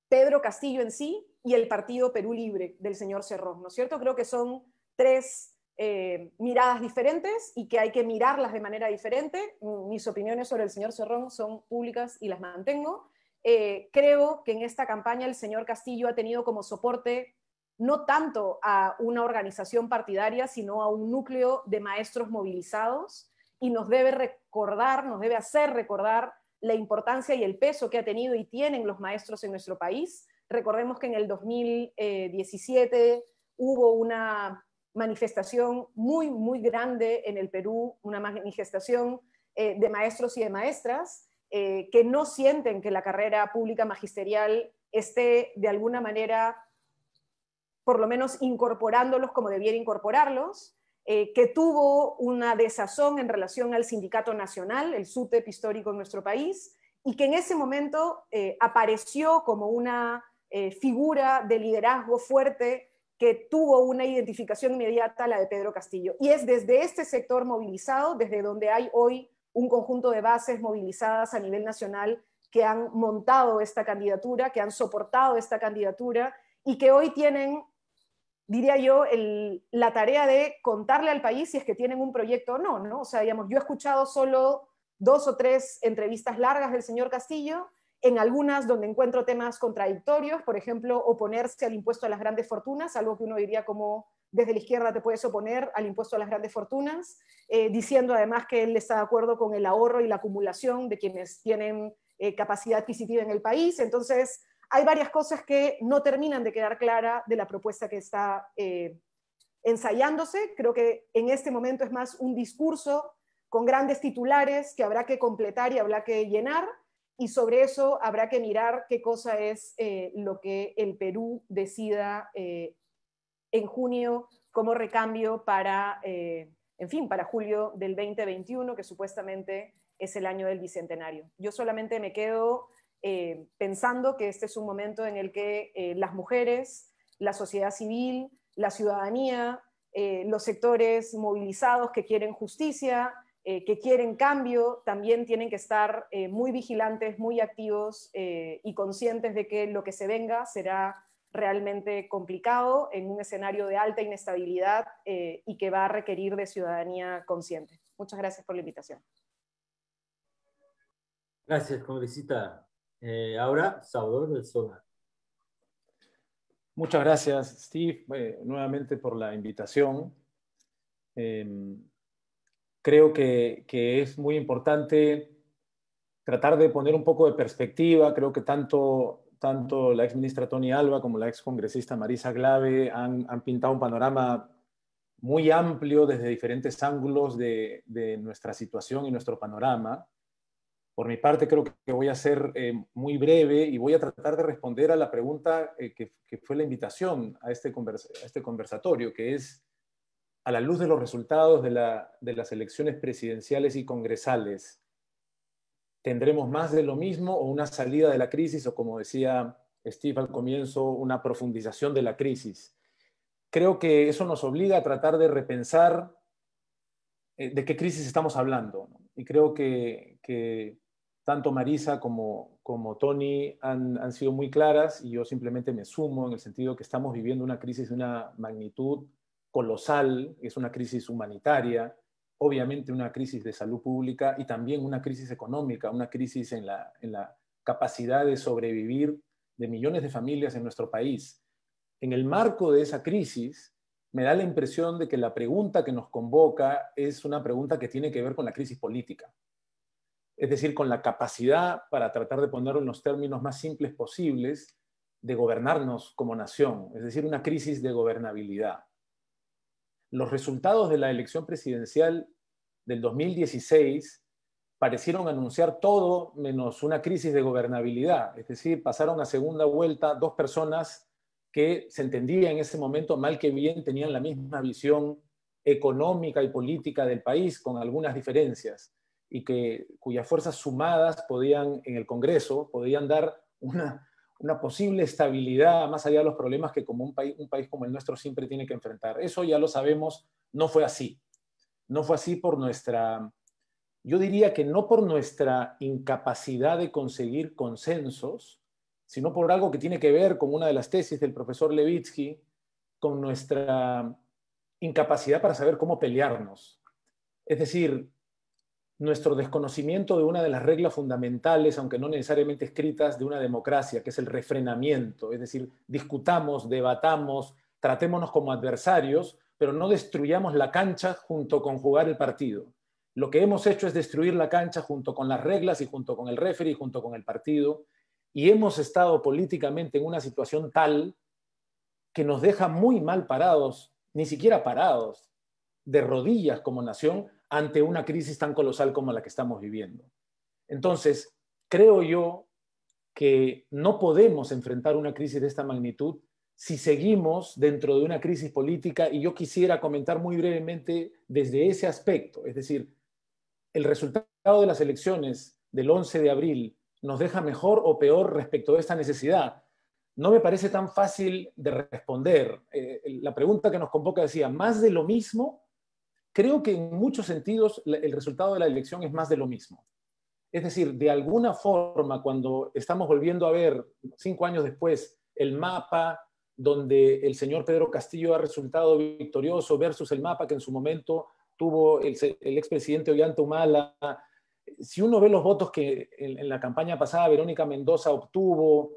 [SPEAKER 3] en sí, y el partido Perú Libre del señor Cerrón, ¿no es cierto? Creo que son tres miradas diferentes y que hay que mirarlas de manera diferente. Mis opiniones sobre el señor Cerrón son públicas y las mantengo. Creo que en esta campaña el señor Castillo ha tenido como soporte no tanto a una organización partidaria, sino a un núcleo de maestros movilizados, y nos debe hacer recordar la importancia y el peso que ha tenido y tienen los maestros en nuestro país. Recordemos que en el 2017 hubo una manifestación muy, muy grande en el Perú, una manifestación de maestros y de maestras que no sienten que la carrera pública magisterial esté de alguna manera, por lo menos, incorporándolos como debiera incorporarlos, que tuvo una desazón en relación al sindicato nacional, el SUTEP histórico en nuestro país, y que en ese momento apareció como una figura de liderazgo fuerte que tuvo una identificación inmediata, la de Pedro Castillo. Y es desde este sector movilizado, desde donde hay hoy un conjunto de bases movilizadas a nivel nacional que han montado esta candidatura, que han soportado esta candidatura y que hoy tienen, diría yo, la tarea de contarle al país si es que tienen un proyecto o no, ¿no? O sea, digamos, yo he escuchado solo 2 o 3 entrevistas largas del señor Castillo, en algunas donde encuentro temas contradictorios, por ejemplo, oponerse al impuesto a las grandes fortunas, algo que uno diría como desde la izquierda te puedes oponer al impuesto a las grandes fortunas, diciendo además que él está de acuerdo con el ahorro y la acumulación de quienes tienen capacidad adquisitiva en el país. Entonces, hay varias cosas que no terminan de quedar clara de la propuesta que está ensayándose. Creo que en este momento es más un discurso con grandes titulares que habrá que completar y habrá que llenar, y sobre eso habrá que mirar qué cosa es lo que el Perú decida en junio como recambio para en fin, para julio del 2021, que supuestamente es el año del Bicentenario. Yo solamente me quedo pensando que este es un momento en el que las mujeres, la sociedad civil, la ciudadanía, los sectores movilizados que quieren justicia, que quieren cambio, también tienen que estar muy vigilantes, muy activos y conscientes de que lo que se venga será realmente complicado en un escenario de alta inestabilidad y que va a requerir de ciudadanía consciente. Muchas gracias por la invitación.
[SPEAKER 2] Gracias, congresista. Ahora, Salvador del Solar.
[SPEAKER 4] Muchas gracias, Steve, nuevamente por la invitación. Creo que es muy importante tratar de poner un poco de perspectiva. Creo que tanto la ex ministra Tony Alva como la ex congresista Marisa Glave han pintado un panorama muy amplio desde diferentes ángulos de nuestra situación y nuestro panorama. Por mi parte, creo que voy a ser muy breve y voy a tratar de responder a la pregunta que fue la invitación a este conversatorio, que es, a la luz de los resultados de las elecciones presidenciales y congresales, ¿tendremos más de lo mismo o una salida de la crisis o, como decía Steve al comienzo, una profundización de la crisis? Creo que eso nos obliga a tratar de repensar de qué crisis estamos hablando, ¿no? Y creo que tanto Marisa como Tony han sido muy claras, y yo simplemente me sumo en el sentido que estamos viviendo una crisis de una magnitud colosal, es una crisis humanitaria, obviamente una crisis de salud pública y también una crisis económica, una crisis en la capacidad de sobrevivir de millones de familias en nuestro país. En el marco de esa crisis, me da la impresión de que la pregunta que nos convoca es una pregunta que tiene que ver con la crisis política. Es decir, con la capacidad, para tratar de ponerlo en los términos más simples posibles, de gobernarnos como nación, es decir, una crisis de gobernabilidad. Los resultados de la elección presidencial del 2016 parecieron anunciar todo menos una crisis de gobernabilidad, es decir, pasaron a segunda vuelta dos personas que se entendía en ese momento, mal que bien, tenían la misma visión económica y política del país, con algunas diferencias, y cuyas fuerzas sumadas podían, en el Congreso, podían dar una posible estabilidad más allá de los problemas que como un país como el nuestro siempre tiene que enfrentar. Eso ya lo sabemos, no fue así. No fue así por yo diría que no por nuestra incapacidad de conseguir consensos, sino por algo que tiene que ver con una de las tesis del profesor Levitsky, con nuestra incapacidad para saber cómo pelearnos. Es decir, nuestro desconocimiento de una de las reglas fundamentales, aunque no necesariamente escritas, de una democracia, que es el refrenamiento. Es decir, discutamos, debatamos, tratémonos como adversarios, pero no destruyamos la cancha junto con jugar el partido. Lo que hemos hecho es destruir la cancha junto con las reglas y junto con el referee y junto con el partido, y hemos estado políticamente en una situación tal que nos deja muy mal parados, ni siquiera parados, de rodillas como nación, ante una crisis tan colosal como la que estamos viviendo. Entonces, creo yo que no podemos enfrentar una crisis de esta magnitud si seguimos dentro de una crisis política, y yo quisiera comentar muy brevemente desde ese aspecto. Es decir, el resultado de las elecciones del 11 de abril nos deja mejor o peor respecto de esta necesidad. No me parece tan fácil de responder. La pregunta que nos convoca decía, ¿más de lo mismo? Creo que en muchos sentidos el resultado de la elección es más de lo mismo. Es decir, de alguna forma, cuando estamos volviendo a ver 5 años después el mapa donde el señor Pedro Castillo ha resultado victorioso versus el mapa que en su momento tuvo el expresidente Ollanta Humala, si uno ve los votos que en la campaña pasada Verónica Mendoza obtuvo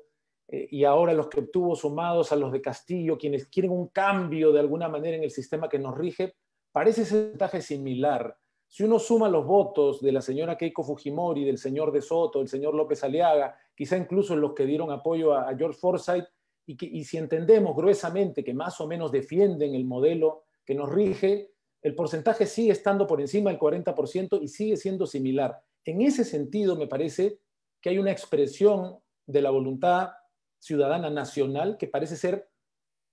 [SPEAKER 4] y ahora los que obtuvo sumados a los de Castillo, quienes quieren un cambio de alguna manera en el sistema que nos rige, parece ser un porcentaje similar. Si uno suma los votos de la señora Keiko Fujimori, del señor De Soto, del señor López Aliaga, quizá incluso los que dieron apoyo a George Forsyth, y si entendemos gruesamente que más o menos defienden el modelo que nos rige, el porcentaje sigue estando por encima del 40% y sigue siendo similar. En ese sentido, me parece que hay una expresión de la voluntad ciudadana nacional que parece ser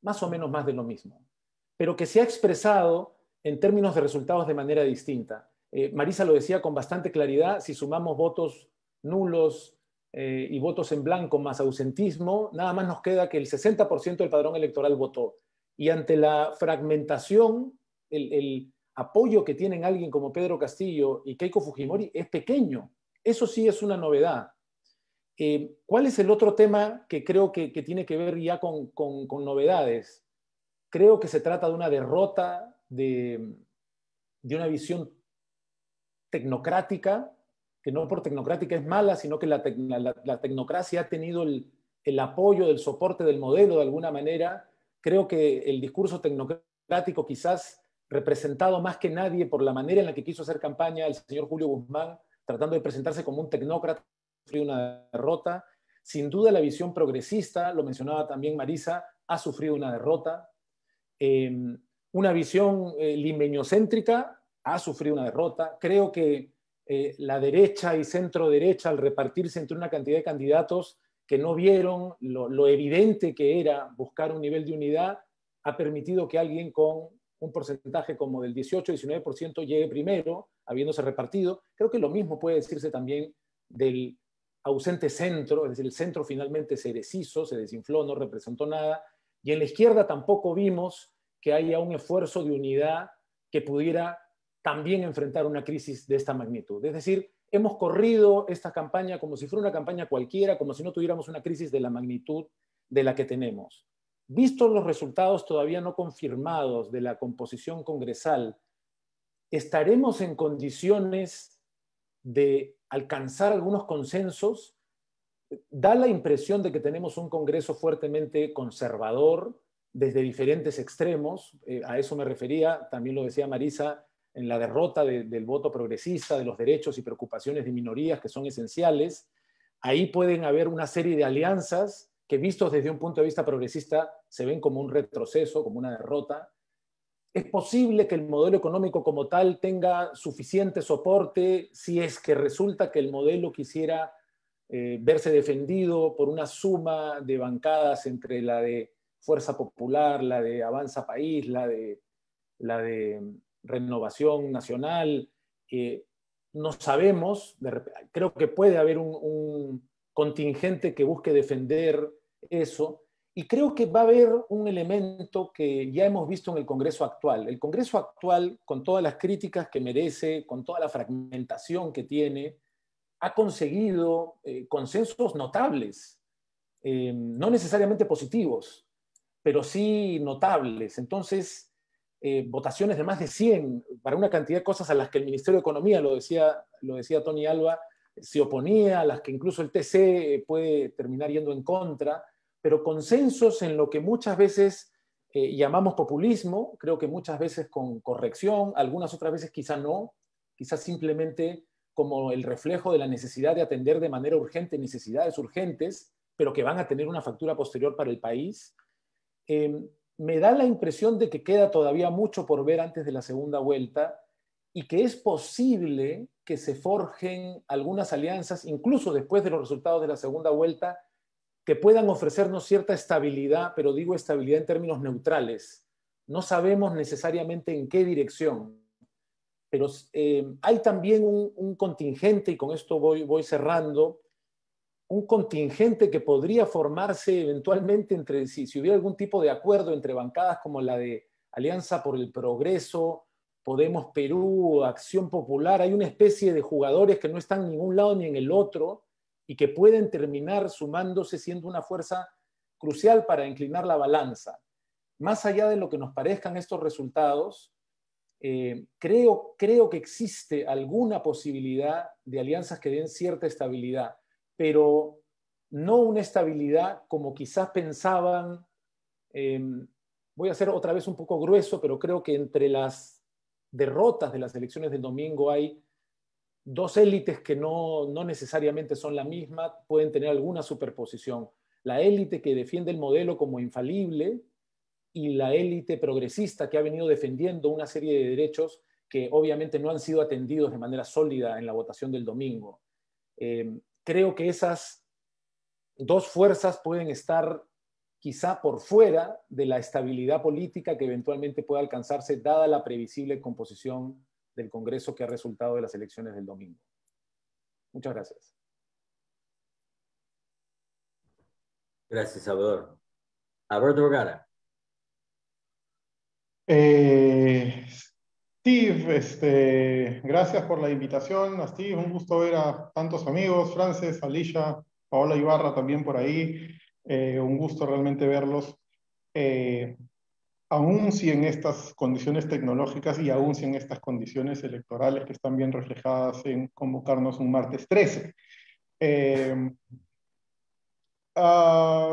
[SPEAKER 4] más o menos más de lo mismo, pero que se ha expresado en términos de resultados de manera distinta. Marisa lo decía con bastante claridad, si sumamos votos nulos y votos en blanco más ausentismo, nada más nos queda que el 60% del padrón electoral votó. Y ante la fragmentación, el apoyo que tienen alguien como Pedro Castillo y Keiko Fujimori es pequeño. Eso sí es una novedad. ¿Cuál es el otro tema que creo que tiene que ver ya con novedades? Creo que se trata de una derrota de una visión tecnocrática, que no por tecnocrática es mala, sino que la tecnocracia ha tenido el apoyo del soporte del modelo de alguna manera. Creo que el discurso tecnocrático quizás representado más que nadie por la manera en la que quiso hacer campaña el señor Julio Guzmán, tratando de presentarse como un tecnócrata, sufrió una derrota. Sin duda la visión progresista, lo mencionaba también Marisa, ha sufrido una derrota. Una visión limeñocéntrica ha sufrido una derrota. Creo que la derecha y centro derecha, al repartirse entre una cantidad de candidatos que no vieron lo evidente que era buscar un nivel de unidad, ha permitido que alguien con un porcentaje como del 18-19% llegue primero, habiéndose repartido. Creo que lo mismo puede decirse también del ausente centro, es decir, el centro finalmente se deshizo, se desinfló, no representó nada, y en la izquierda tampoco vimos que haya un esfuerzo de unidad que pudiera también enfrentar una crisis de esta magnitud. Es decir, hemos corrido esta campaña como si fuera una campaña cualquiera, como si no tuviéramos una crisis de la magnitud de la que tenemos. Vistos los resultados todavía no confirmados de la composición congresal, ¿estaremos en condiciones de alcanzar algunos consensos? Da la impresión de que tenemos un Congreso fuertemente conservador desde diferentes extremos. A eso me refería, también lo decía Marisa, en la derrota del voto progresista, de los derechos y preocupaciones de minorías que son esenciales. Ahí pueden haber una serie de alianzas que vistos desde un punto de vista progresista se ven como un retroceso, como una derrota. ¿Es posible que el modelo económico como tal tenga suficiente soporte si es que resulta que el modelo quisiera verse defendido por una suma de bancadas entre la de Fuerza Popular, la de Avanza País, la de Renovación Nacional? No sabemos, creo que puede haber un contingente que busque defender eso, y creo que va a haber un elemento que ya hemos visto en el Congreso actual. El Congreso actual, con todas las críticas que merece, con toda la fragmentación que tiene, ha conseguido consensos notables, no necesariamente positivos, pero sí notables. Entonces, votaciones de más de 100 para una cantidad de cosas a las que el Ministerio de Economía, lo decía Tony Alba, se oponía, a las que incluso el TC puede terminar yendo en contra, pero consensos en lo que muchas veces llamamos populismo, creo que muchas veces con corrección, algunas otras veces quizá no, quizás simplemente como el reflejo de la necesidad de atender de manera urgente necesidades urgentes, pero que van a tener una factura posterior para el país. Me da la impresión de que queda todavía mucho por ver antes de la segunda vuelta y que es posible que se forjen algunas alianzas, incluso después de los resultados de la segunda vuelta, que puedan ofrecernos cierta estabilidad, pero digo estabilidad en términos neutrales. No sabemos necesariamente en qué dirección, pero hay también un contingente, y con esto voy cerrando, un contingente que podría formarse eventualmente entre, si hubiera algún tipo de acuerdo entre bancadas como la de Alianza por el Progreso, Podemos Perú, Acción Popular. Hay una especie de jugadores que no están en ningún lado ni en el otro y que pueden terminar sumándose, siendo una fuerza crucial para inclinar la balanza. Más allá de lo que nos parezcan estos resultados, creo que existe alguna posibilidad de alianzas que den cierta estabilidad, pero no una estabilidad como quizás pensaban. Voy a ser otra vez un poco grueso, pero creo que entre las derrotas de las elecciones del domingo hay dos élites que no necesariamente son la misma, pueden tener alguna superposición. La élite que defiende el modelo como infalible y la élite progresista que ha venido defendiendo una serie de derechos que obviamente no han sido atendidos de manera sólida en la votación del domingo. Creo que esas dos fuerzas pueden estar quizá por fuera de la estabilidad política que eventualmente pueda alcanzarse dada la previsible composición del Congreso que ha resultado de las elecciones del domingo. Muchas gracias.
[SPEAKER 2] Gracias, Salvador. Alberto Vergara.
[SPEAKER 5] Steve, gracias por la invitación. A Steve, un gusto ver a tantos amigos, Frances, Alicia, Paola Ibarra también por ahí. Un gusto realmente verlos. Aún si en estas condiciones tecnológicas y aún si en estas condiciones electorales que están bien reflejadas en convocarnos un martes 13. Han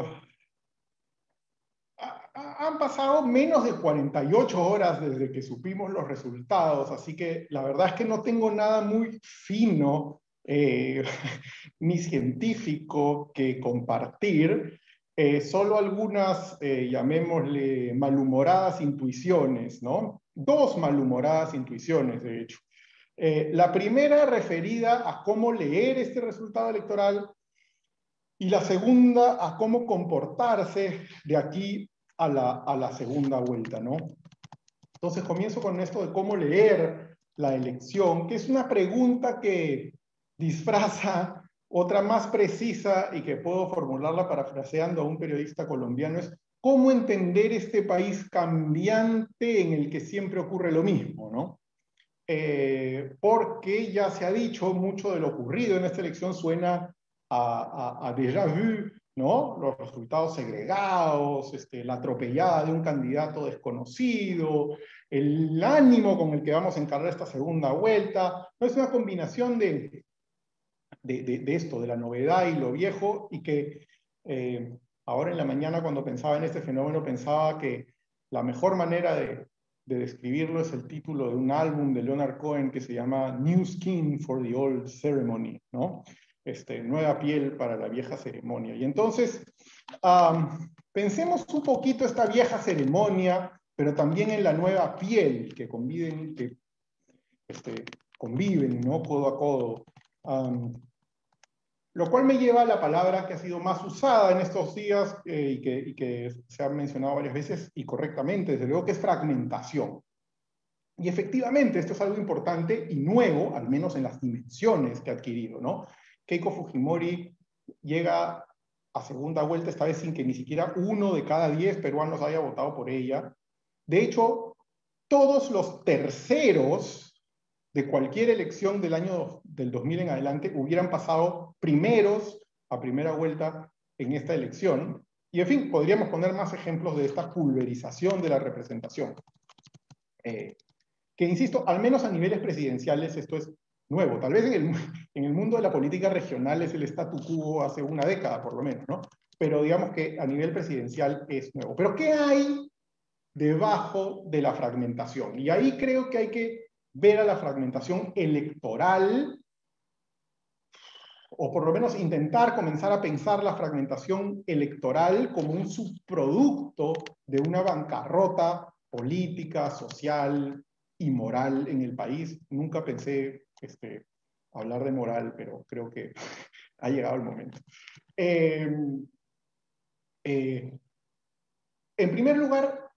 [SPEAKER 5] pasado menos de 48 horas desde que supimos los resultados, así que la verdad es que no tengo nada muy fino ni científico que compartir, solo algunas, llamémosle, malhumoradas intuiciones, ¿no? Dos malhumoradas intuiciones, de hecho. La primera referida a cómo leer este resultado electoral y la segunda a cómo comportarse de aquí a la segunda vuelta, ¿no? Entonces comienzo con esto de cómo leer la elección, que es una pregunta que disfraza otra más precisa y que puedo formularla parafraseando a un periodista colombiano, es cómo entender este país cambiante en el que siempre ocurre lo mismo, ¿no? Porque ya se ha dicho, mucho de lo ocurrido en esta elección suena a déjà vu, ¿no? Los resultados segregados, la atropellada de un candidato desconocido, el ánimo con el que vamos a encarar esta segunda vuelta. No, es una combinación de esto, de la novedad y lo viejo, y que ahora en la mañana cuando pensaba en este fenómeno pensaba que la mejor manera de describirlo es el título de un álbum de Leonard Cohen que se llama New Skin for the Old Ceremony, ¿no? Nueva piel para la vieja ceremonia. Y entonces, pensemos un poquito esta vieja ceremonia, pero también en la nueva piel que conviven, ¿no? Codo a codo. Lo cual me lleva a la palabra que ha sido más usada en estos días y que se ha mencionado varias veces y correctamente, desde luego, que es fragmentación. Y efectivamente, esto es algo importante y nuevo, al menos en las dimensiones que ha adquirido, ¿no? Keiko Fujimori llega a segunda vuelta, esta vez sin que ni siquiera 1 de cada 10 peruanos haya votado por ella. De hecho, todos los terceros de cualquier elección del 2000 en adelante hubieran pasado primeros a primera vuelta en esta elección. Y en fin, podríamos poner más ejemplos de esta pulverización de la representación. Que insisto, al menos a niveles presidenciales esto es nuevo. Tal vez en el mundo de la política regional es el statu quo hace una década, por lo menos, ¿no? Pero digamos que a nivel presidencial es nuevo. Pero ¿qué hay debajo de la fragmentación? Y ahí creo que hay que ver a la fragmentación electoral, o por lo menos intentar comenzar a pensar la fragmentación electoral como un subproducto de una bancarrota política, social y moral en el país. Nunca pensé hablar de moral, pero creo que ha llegado el momento. En primer lugar,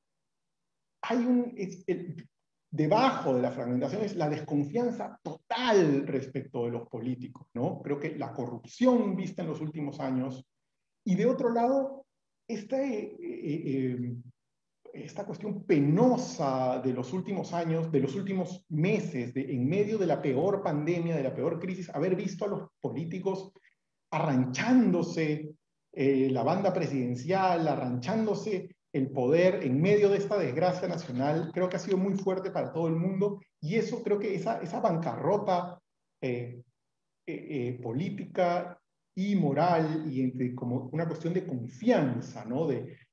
[SPEAKER 5] debajo de la fragmentación es la desconfianza total respecto de los políticos, ¿no? Creo que la corrupción vista en los últimos años, y de otro lado, esta cuestión penosa de los últimos años, de los últimos meses, en medio de la peor pandemia, de la peor crisis, haber visto a los políticos arranchándose la banda presidencial, arranchándose el poder en medio de esta desgracia nacional, creo que ha sido muy fuerte para todo el mundo, y eso creo que esa bancarrota política y moral, y como una cuestión de confianza, ¿no?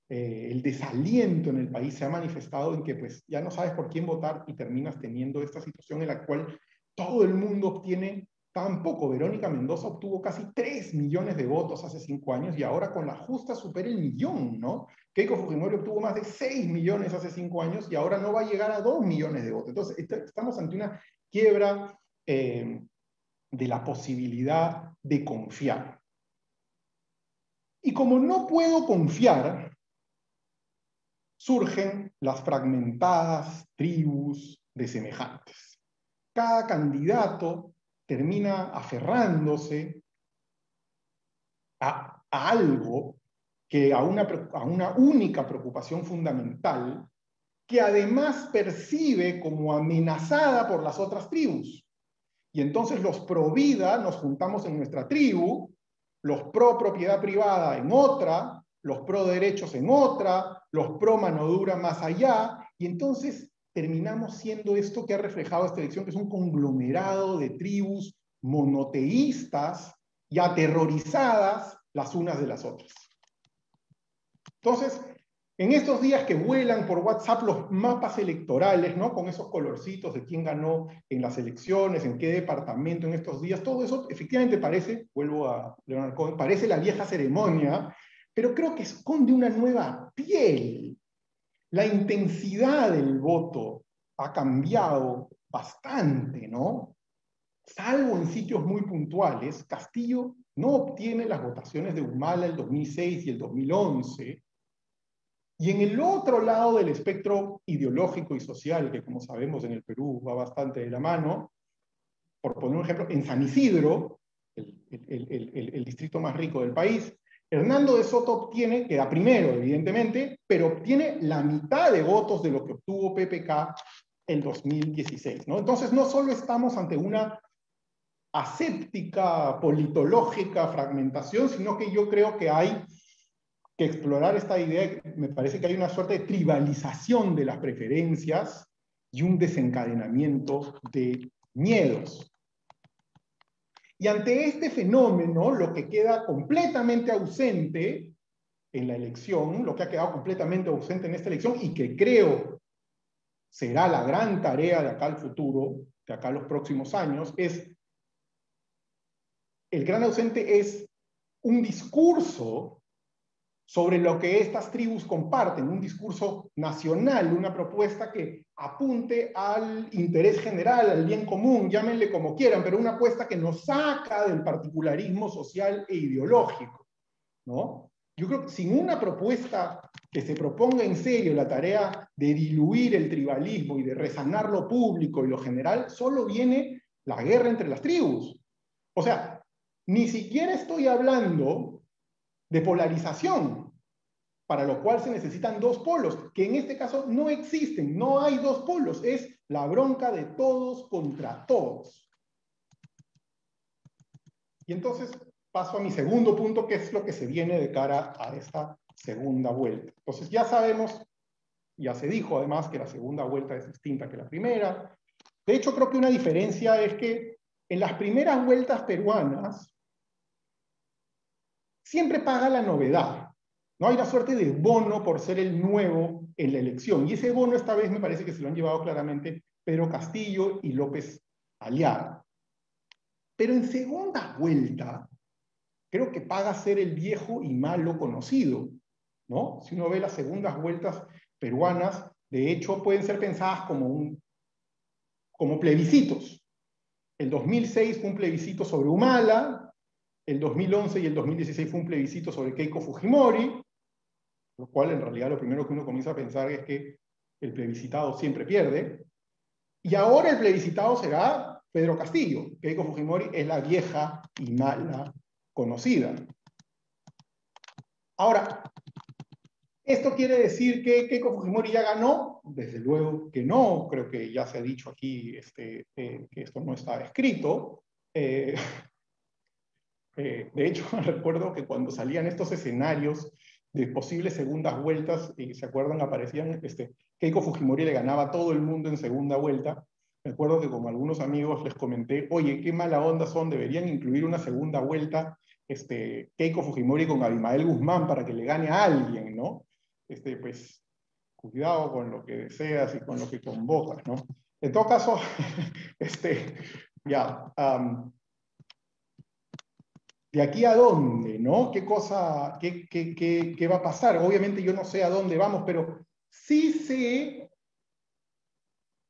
[SPEAKER 5] El desaliento en el país se ha manifestado en que pues ya no sabes por quién votar y terminas teniendo esta situación en la cual todo el mundo obtiene tan poco. Verónica Mendoza obtuvo casi 3 millones de votos hace 5 años y ahora con la justa supera el millón, ¿no? Keiko Fujimori obtuvo más de 6 millones hace 5 años y ahora no va a llegar a 2 millones de votos. Entonces, estamos ante una quiebra de la posibilidad de confiar. Y como no puedo confiar, surgen las fragmentadas tribus de semejantes. Cada candidato termina aferrándose a algo, a una única preocupación fundamental, que además percibe como amenazada por las otras tribus. Y entonces los pro vida nos juntamos en nuestra tribu, los pro propiedad privada en otra, los pro derechos en otra, los pro mano dura más allá, y entonces terminamos siendo esto que ha reflejado esta elección, que es un conglomerado de tribus monoteístas y aterrorizadas las unas de las otras. Entonces, en estos días que vuelan por WhatsApp los mapas electorales, ¿no? Con esos colorcitos de quién ganó en las elecciones, en qué departamento en estos días, todo eso efectivamente parece, vuelvo a Leonard Cohen, parece la vieja ceremonia, pero creo que esconde una nueva piel. La intensidad del voto ha cambiado bastante, ¿no? Salvo en sitios muy puntuales, Castillo no obtiene las votaciones de Humala el 2006 y el 2011, y en el otro lado del espectro ideológico y social, que como sabemos en el Perú va bastante de la mano, por poner un ejemplo, en San Isidro, el distrito más rico del país, Hernando de Soto obtiene, queda primero evidentemente, pero obtiene la mitad de votos de lo que obtuvo PPK el 2016, ¿no? Entonces no solo estamos ante una aséptica, politológica fragmentación, sino que yo creo que hay que explorar esta idea. Me parece que hay una suerte de tribalización de las preferencias y un desencadenamiento de miedos. Y ante este fenómeno, lo que queda completamente ausente en la elección, lo que ha quedado completamente ausente en esta elección y que creo será la gran tarea de acá al futuro, de acá a los próximos años, el gran ausente es un discurso sobre lo que estas tribus comparten, un discurso nacional, una propuesta que apunte al interés general, al bien común, llámenle como quieran, pero una apuesta que nos saca del particularismo social e ideológico, ¿no? Yo creo que sin una propuesta que se proponga en serio la tarea de diluir el tribalismo y de resanar lo público y lo general, solo viene la guerra entre las tribus. O sea, ni siquiera estoy hablando de polarización, para lo cual se necesitan dos polos, que en este caso no existen, no hay dos polos, es la bronca de todos contra todos. Y entonces paso a mi segundo punto, que es lo que se viene de cara a esta segunda vuelta. Entonces ya sabemos, ya se dijo además que la segunda vuelta es distinta que la primera. De hecho, creo que una diferencia es que en las primeras vueltas peruanas siempre paga la novedad. No hay una suerte de bono por ser el nuevo en la elección. Y ese bono esta vez me parece que se lo han llevado claramente Pedro Castillo y López Aliaga. Pero en segunda vuelta, creo que paga ser el viejo y malo conocido, ¿no? Si uno ve las segundas vueltas peruanas, de hecho pueden ser pensadas como plebiscitos. El 2006 fue un plebiscito sobre Humala, el 2011 y el 2016 fue un plebiscito sobre Keiko Fujimori, lo cual en realidad lo primero que uno comienza a pensar es que el plebiscitado siempre pierde. Y ahora el plebiscitado será Pedro Castillo. Keiko Fujimori es la vieja y mala conocida. Ahora, ¿esto quiere decir que Keiko Fujimori ya ganó? Desde luego que no. Creo que ya se ha dicho aquí que esto no está escrito. De hecho, recuerdo que cuando salían estos escenarios de posibles segundas vueltas, ¿se acuerdan? Aparecían, Keiko Fujimori le ganaba a todo el mundo en segunda vuelta. Me acuerdo que con algunos amigos les comenté, oye, qué mala onda son, deberían incluir una segunda vuelta, Keiko Fujimori con Abimael Guzmán para que le gane a alguien, ¿no? Pues, cuidado con lo que deseas y con lo que convocas, ¿no? En todo caso, ya, ¿de aquí a dónde, no? ¿Qué va a pasar? Obviamente yo no sé a dónde vamos, pero sí sé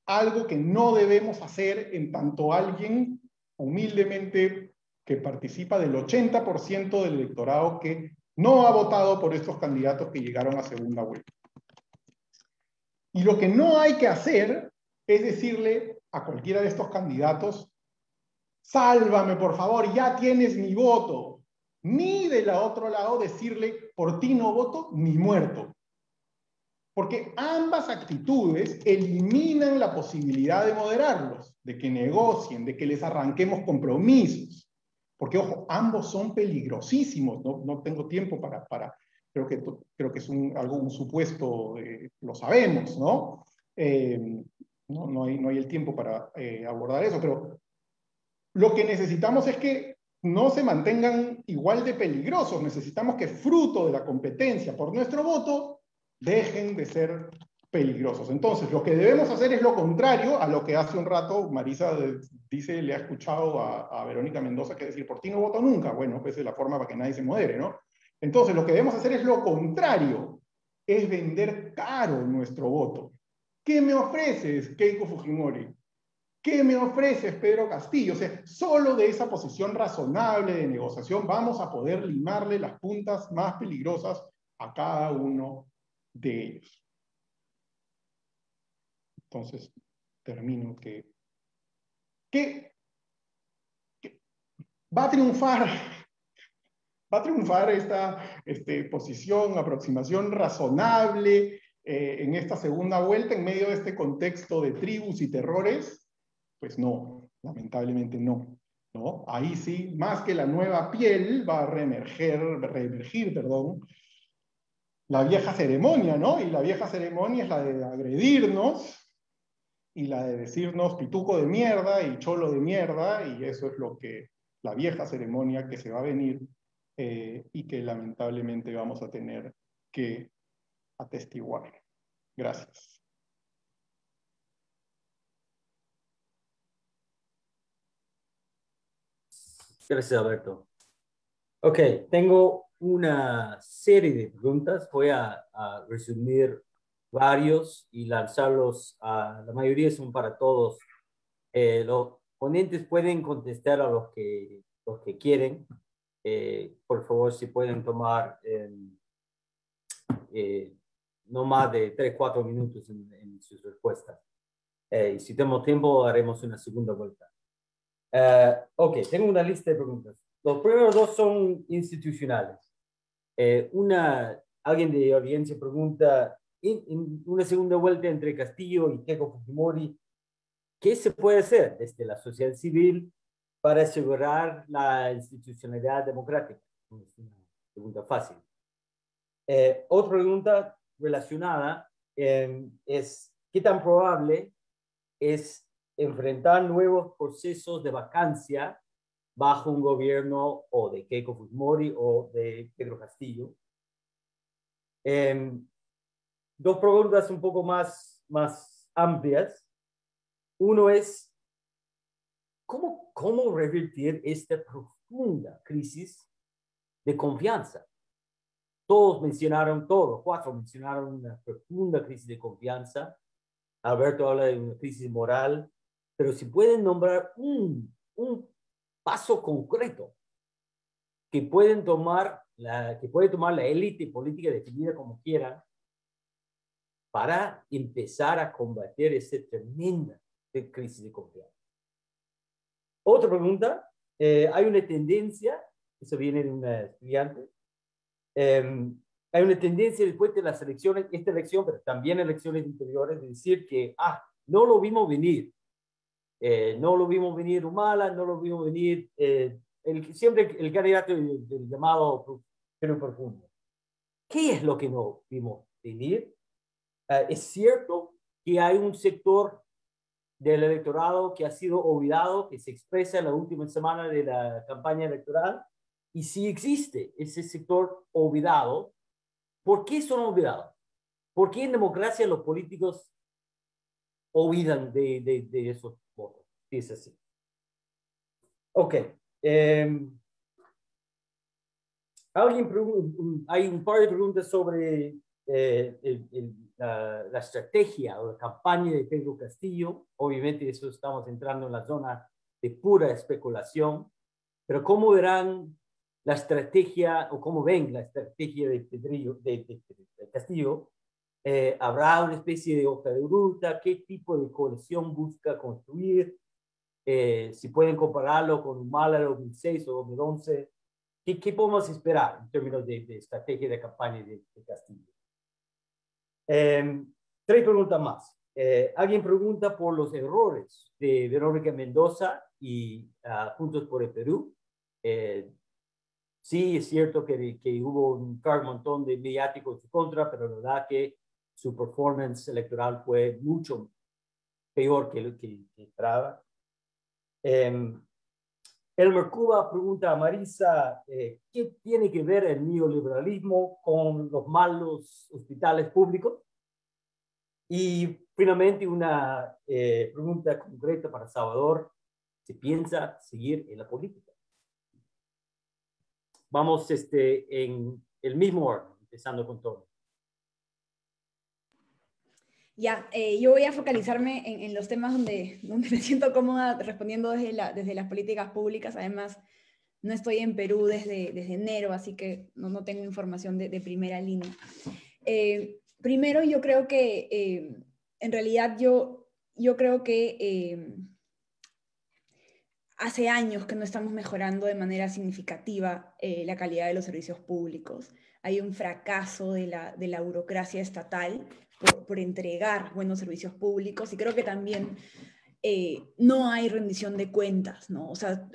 [SPEAKER 5] algo que no debemos hacer en tanto alguien humildemente que participa del 80% del electorado que no ha votado por estos candidatos que llegaron a segunda vuelta. Y lo que no hay que hacer es decirle a cualquiera de estos candidatos, sálvame por favor, ya tienes mi voto. Ni del otro lado decirle, por ti no voto ni muerto. Porque ambas actitudes eliminan la posibilidad de moderarlos, de que negocien, de que les arranquemos compromisos. Porque, ojo, ambos son peligrosísimos. No tengo tiempo creo que es un supuesto, lo sabemos, ¿no? No hay el tiempo para abordar eso, pero lo que necesitamos es que no se mantengan igual de peligrosos. Necesitamos que, fruto de la competencia por nuestro voto, dejen de ser peligrosos. Entonces, lo que debemos hacer es lo contrario a lo que hace un rato Marisa dice, le ha escuchado a Verónica Mendoza, que decir, por ti no voto nunca. Bueno, pues es la forma para que nadie se modere, ¿no? Entonces, lo que debemos hacer es lo contrario, es vender caro nuestro voto. ¿Qué me ofreces, Keiko Fujimori? ¿Qué me ofreces, Pedro Castillo? O sea, solo de esa posición razonable de negociación vamos a poder limarle las puntas más peligrosas a cada uno de ellos. Entonces, termino que va a triunfar esta posición, aproximación razonable en esta segunda vuelta en medio de este contexto de tribus y terrores. Pues no, lamentablemente no. ¿No? Ahí sí, más que la nueva piel, va a reemergir, la vieja ceremonia, ¿no? Y la vieja ceremonia es la de agredirnos y la de decirnos pituco de mierda y cholo de mierda, y eso es la vieja ceremonia que se va a venir y que lamentablemente vamos a tener que atestiguar. Gracias.
[SPEAKER 2] Gracias, Alberto. Ok, tengo una serie de preguntas. Voy a resumir varios y lanzarlos. La mayoría son para todos. Los ponentes pueden contestar a los que quieren. Por favor, si pueden tomar no más de 3-4 minutos en sus respuestas. Y si tenemos tiempo, haremos una segunda vuelta. Ok, tengo una lista de preguntas. Los primeros dos son institucionales. Alguien de audiencia pregunta, en una segunda vuelta entre Castillo y Keiko Fujimori, ¿qué se puede hacer desde la sociedad civil para asegurar la institucionalidad democrática? Es una pregunta fácil. Otra pregunta relacionada es, ¿qué tan probable es enfrentar nuevos procesos de vacancia bajo un gobierno o de Keiko Fujimori o de Pedro Castillo? Dos preguntas un poco más amplias. Uno es, ¿cómo revertir esta profunda crisis de confianza? Cuatro mencionaron una profunda crisis de confianza. Alberto habla de una crisis moral, pero si pueden nombrar un paso concreto que puede tomar la élite política definida como quieran para empezar a combatir esta tremenda crisis de confianza. Otra pregunta, hay una tendencia, eso viene de una estudiante, hay una tendencia después de las elecciones, esta elección, pero también elecciones anteriores, de decir que, no lo vimos venir Humala, no lo vimos venir, siempre el candidato del llamado pero profundo. ¿Qué es lo que no vimos venir? Es cierto que hay un sector del electorado que ha sido olvidado, que se expresa en la última semana de la campaña electoral, y si existe ese sector olvidado, ¿por qué son olvidados? ¿Por qué en democracia los políticos olvidan de esos votos? Sí, es así. Ok. Hay un par de preguntas sobre la estrategia o la campaña de Pedro Castillo. Obviamente eso estamos entrando en la zona de pura especulación, pero ¿cómo verán la estrategia o cómo ven la estrategia de Castillo ¿Habrá una especie de hoja de ruta? ¿Qué tipo de coalición busca construir? Si pueden compararlo con Humala 2006 o 2011, ¿qué podemos esperar en términos de estrategia de campaña de Castillo? Tres preguntas más. Alguien pregunta por los errores de Verónica Mendoza y Juntos por el Perú. Sí, es cierto que hubo un montón de mediáticos en su contra, pero la verdad que su performance electoral fue mucho peor que lo que esperaba. Elmer Cuba pregunta a Marisa, ¿qué tiene que ver el neoliberalismo con los malos hospitales públicos? Y finalmente una pregunta concreta para Salvador, ¿se piensa seguir en la política? Vamos en el mismo orden, empezando con todo.
[SPEAKER 1] Ya, yo voy a focalizarme en los temas donde me siento cómoda respondiendo desde las políticas públicas. Además, no estoy en Perú desde enero, así que no tengo información de primera línea. Primero, yo creo que, en realidad, yo creo que hace años que no estamos mejorando de manera significativa la calidad de los servicios públicos. Hay un fracaso de la burocracia estatal por entregar buenos servicios públicos, y creo que también no hay rendición de cuentas, ¿no? O sea,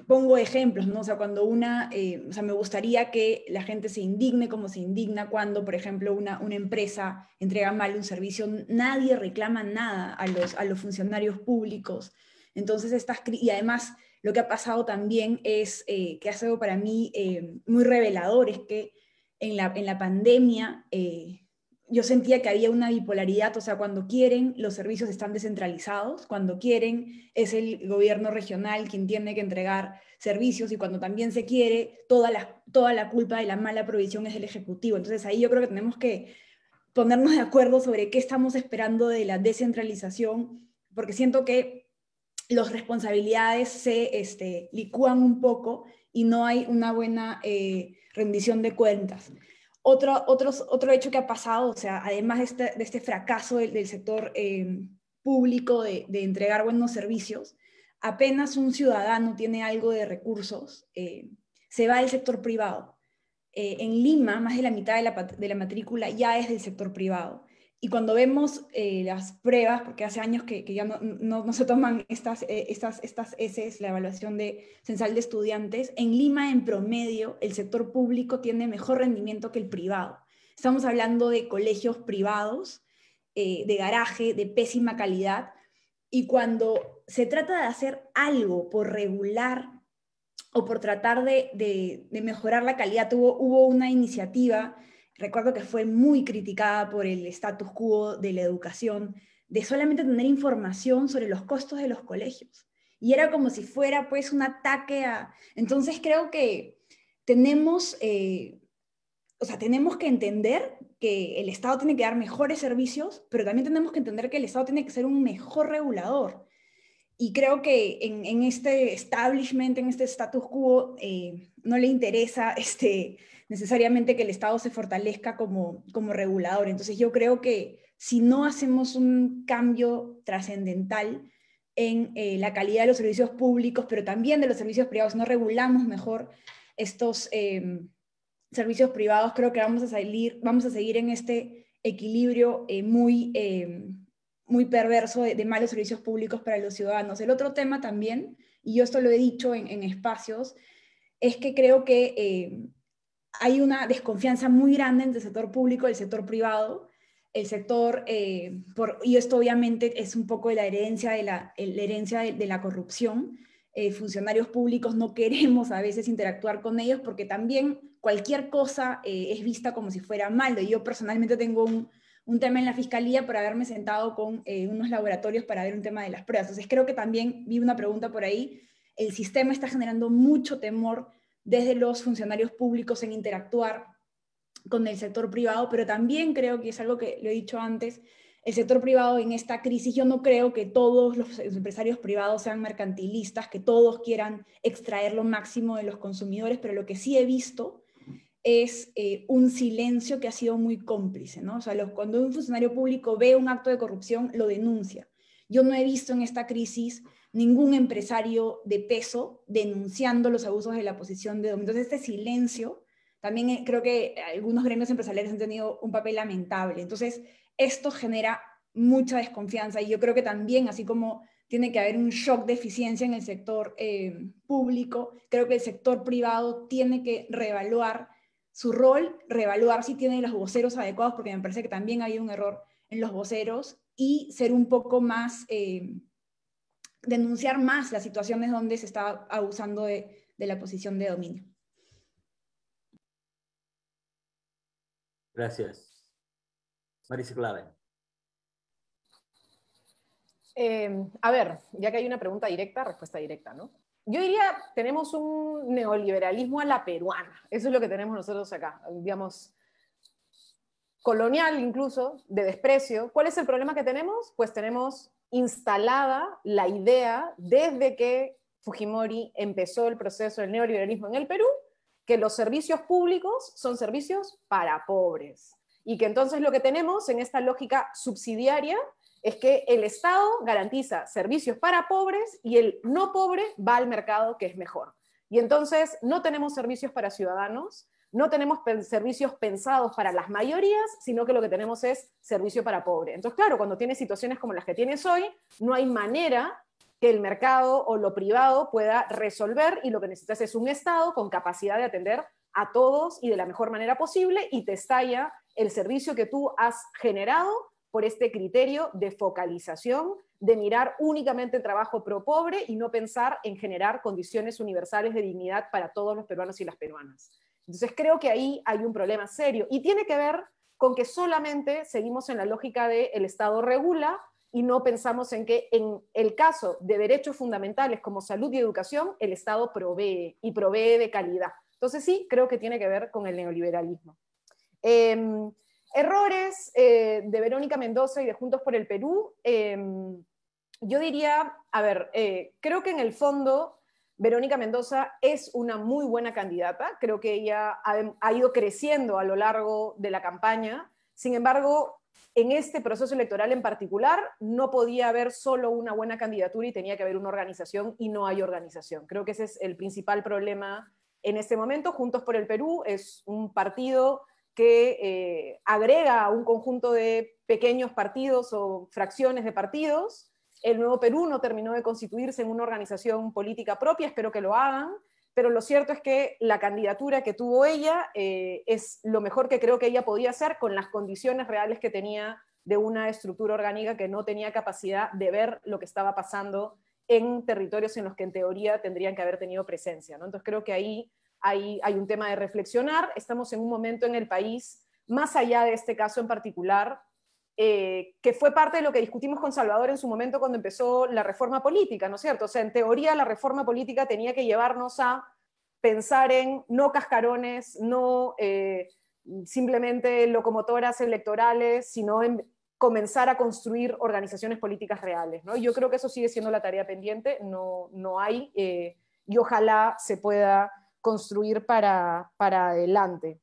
[SPEAKER 1] pongo ejemplos, ¿no? O sea, cuando o sea, me gustaría que la gente se indigne como se indigna cuando, por ejemplo, una empresa entrega mal un servicio. Nadie reclama nada a los funcionarios públicos. Entonces, y además, lo que ha pasado también es que ha sido para mí muy revelador, es que en la pandemia yo sentía que había una bipolaridad. O sea, cuando quieren, los servicios están descentralizados; cuando quieren, es el gobierno regional quien tiene que entregar servicios, y cuando también se quiere, toda la culpa de la mala provisión es del Ejecutivo. Entonces ahí yo creo que tenemos que ponernos de acuerdo sobre qué estamos esperando de la descentralización, porque siento que las responsabilidades se licúan un poco y no hay una buena rendición de cuentas. Otro hecho que ha pasado, o sea, además de este fracaso del sector público de entregar buenos servicios, apenas un ciudadano tiene algo de recursos, se va al sector privado. En Lima, más de la mitad de la matrícula ya es del sector privado. Y cuando vemos las pruebas, porque hace años que ya no se toman estas la evaluación censal de estudiantes, en Lima, en promedio, el sector público tiene mejor rendimiento que el privado. Estamos hablando de colegios privados, de garaje, de pésima calidad, y cuando se trata de hacer algo por regular o por tratar de mejorar la calidad, hubo una iniciativa, recuerdo que fue muy criticada por el status quo de la educación, de solamente tener información sobre los costos de los colegios. Y era como si fuera pues un ataque a... Entonces creo que tenemos que entender que el Estado tiene que dar mejores servicios, pero también tenemos que entender que el Estado tiene que ser un mejor regulador. Y creo que en este establishment, en este status quo, no le interesa necesariamente que el Estado se fortalezca como regulador. Entonces yo creo que si no hacemos un cambio trascendental en la calidad de los servicios públicos, pero también de los servicios privados, no regulamos mejor estos servicios privados, creo que vamos a seguir en este equilibrio muy perverso de malos servicios públicos para los ciudadanos. El otro tema también, y yo esto lo he dicho en espacios, es que creo que hay una desconfianza muy grande entre el sector público y el sector privado. El sector, y esto obviamente es un poco de la herencia de la corrupción. Funcionarios públicos no queremos a veces interactuar con ellos porque también cualquier cosa es vista como si fuera malo. Yo personalmente tengo un tema en la fiscalía por haberme sentado con unos laboratorios para ver un tema de las pruebas. Entonces creo que también vi una pregunta por ahí. El sistema está generando mucho temor desde los funcionarios públicos en interactuar con el sector privado, pero también creo que es algo que lo he dicho antes, el sector privado en esta crisis, yo no creo que todos los empresarios privados sean mercantilistas, que todos quieran extraer lo máximo de los consumidores, pero lo que sí he visto es un silencio que ha sido muy cómplice, ¿no? O sea, cuando un funcionario público ve un acto de corrupción, lo denuncia. Yo no he visto en esta crisis ningún empresario de peso denunciando los abusos de la posición de dominio. Entonces, este silencio, también creo que algunos gremios empresariales han tenido un papel lamentable. Entonces, esto genera mucha desconfianza y yo creo que también, así como tiene que haber un shock de eficiencia en el sector público, creo que el sector privado tiene que reevaluar su rol, reevaluar si tiene los voceros adecuados, porque me parece que también hay un error en los voceros, y ser un poco más, denunciar más las situaciones donde se está abusando de la posición de dominio.
[SPEAKER 2] Gracias. Marisa Glave.
[SPEAKER 3] A ver, ya que hay una pregunta directa, respuesta directa, ¿no? Yo diría, tenemos un neoliberalismo a la peruana. Eso es lo que tenemos nosotros acá, digamos, colonial incluso, de desprecio. ¿Cuál es el problema que tenemos? Pues tenemos instalada la idea, desde que Fujimori empezó el proceso del neoliberalismo en el Perú, que los servicios públicos son servicios para pobres. Y que entonces lo que tenemos en esta lógica subsidiaria es que el Estado garantiza servicios para pobres y el no pobre va al mercado, que es mejor. Y entonces no tenemos servicios para ciudadanos, no tenemos servicios pensados para las mayorías, sino que lo que tenemos es servicio para pobre. Entonces, claro, cuando tienes situaciones como las que tienes hoy, no hay manera que el mercado o lo privado pueda resolver, y lo que necesitas es un Estado con capacidad de atender a todos y de la mejor manera posible, y te estalla el servicio que tú has generado por este criterio de focalización, de mirar únicamente el trabajo pro pobre y no pensar en generar condiciones universales de dignidad para todos los peruanos y las peruanas. Entonces creo que ahí hay un problema serio, y tiene que ver con que solamente seguimos en la lógica de el Estado regula y no pensamos en que en el caso de derechos fundamentales como salud y educación, el Estado provee, y provee de calidad. Entonces sí, creo que tiene que ver con el neoliberalismo. Errores de Verónica Mendoza y de Juntos por el Perú. Yo diría, a ver, creo que en el fondo Verónica Mendoza es una muy buena candidata. Creo que ella ha ido creciendo a lo largo de la campaña. Sin embargo, en este proceso electoral en particular, no podía haber solo una buena candidatura y tenía que haber una organización, y no hay organización. Creo que ese es el principal problema en este momento. Juntos por el Perú es un partido que agrega a un conjunto de pequeños partidos o fracciones de partidos. El Nuevo Perú no terminó de constituirse en una organización política propia, espero que lo hagan, pero lo cierto es que la candidatura que tuvo ella es lo mejor que creo que ella podía hacer, con las condiciones reales que tenía de una estructura orgánica que no tenía capacidad de ver lo que estaba pasando en territorios en los que en teoría tendrían que haber tenido presencia, ¿no? Entonces creo que ahí hay un tema de reflexionar. Estamos en un momento en el país, más allá de este caso en particular, que fue parte de lo que discutimos con Salvador en su momento cuando empezó la reforma política, ¿no es cierto? O sea, en teoría la reforma política tenía que llevarnos a pensar en no cascarones, no simplemente locomotoras electorales, sino en comenzar a construir organizaciones políticas reales, ¿no? Yo creo que eso sigue siendo la tarea pendiente, no hay, y ojalá se pueda construir para adelante.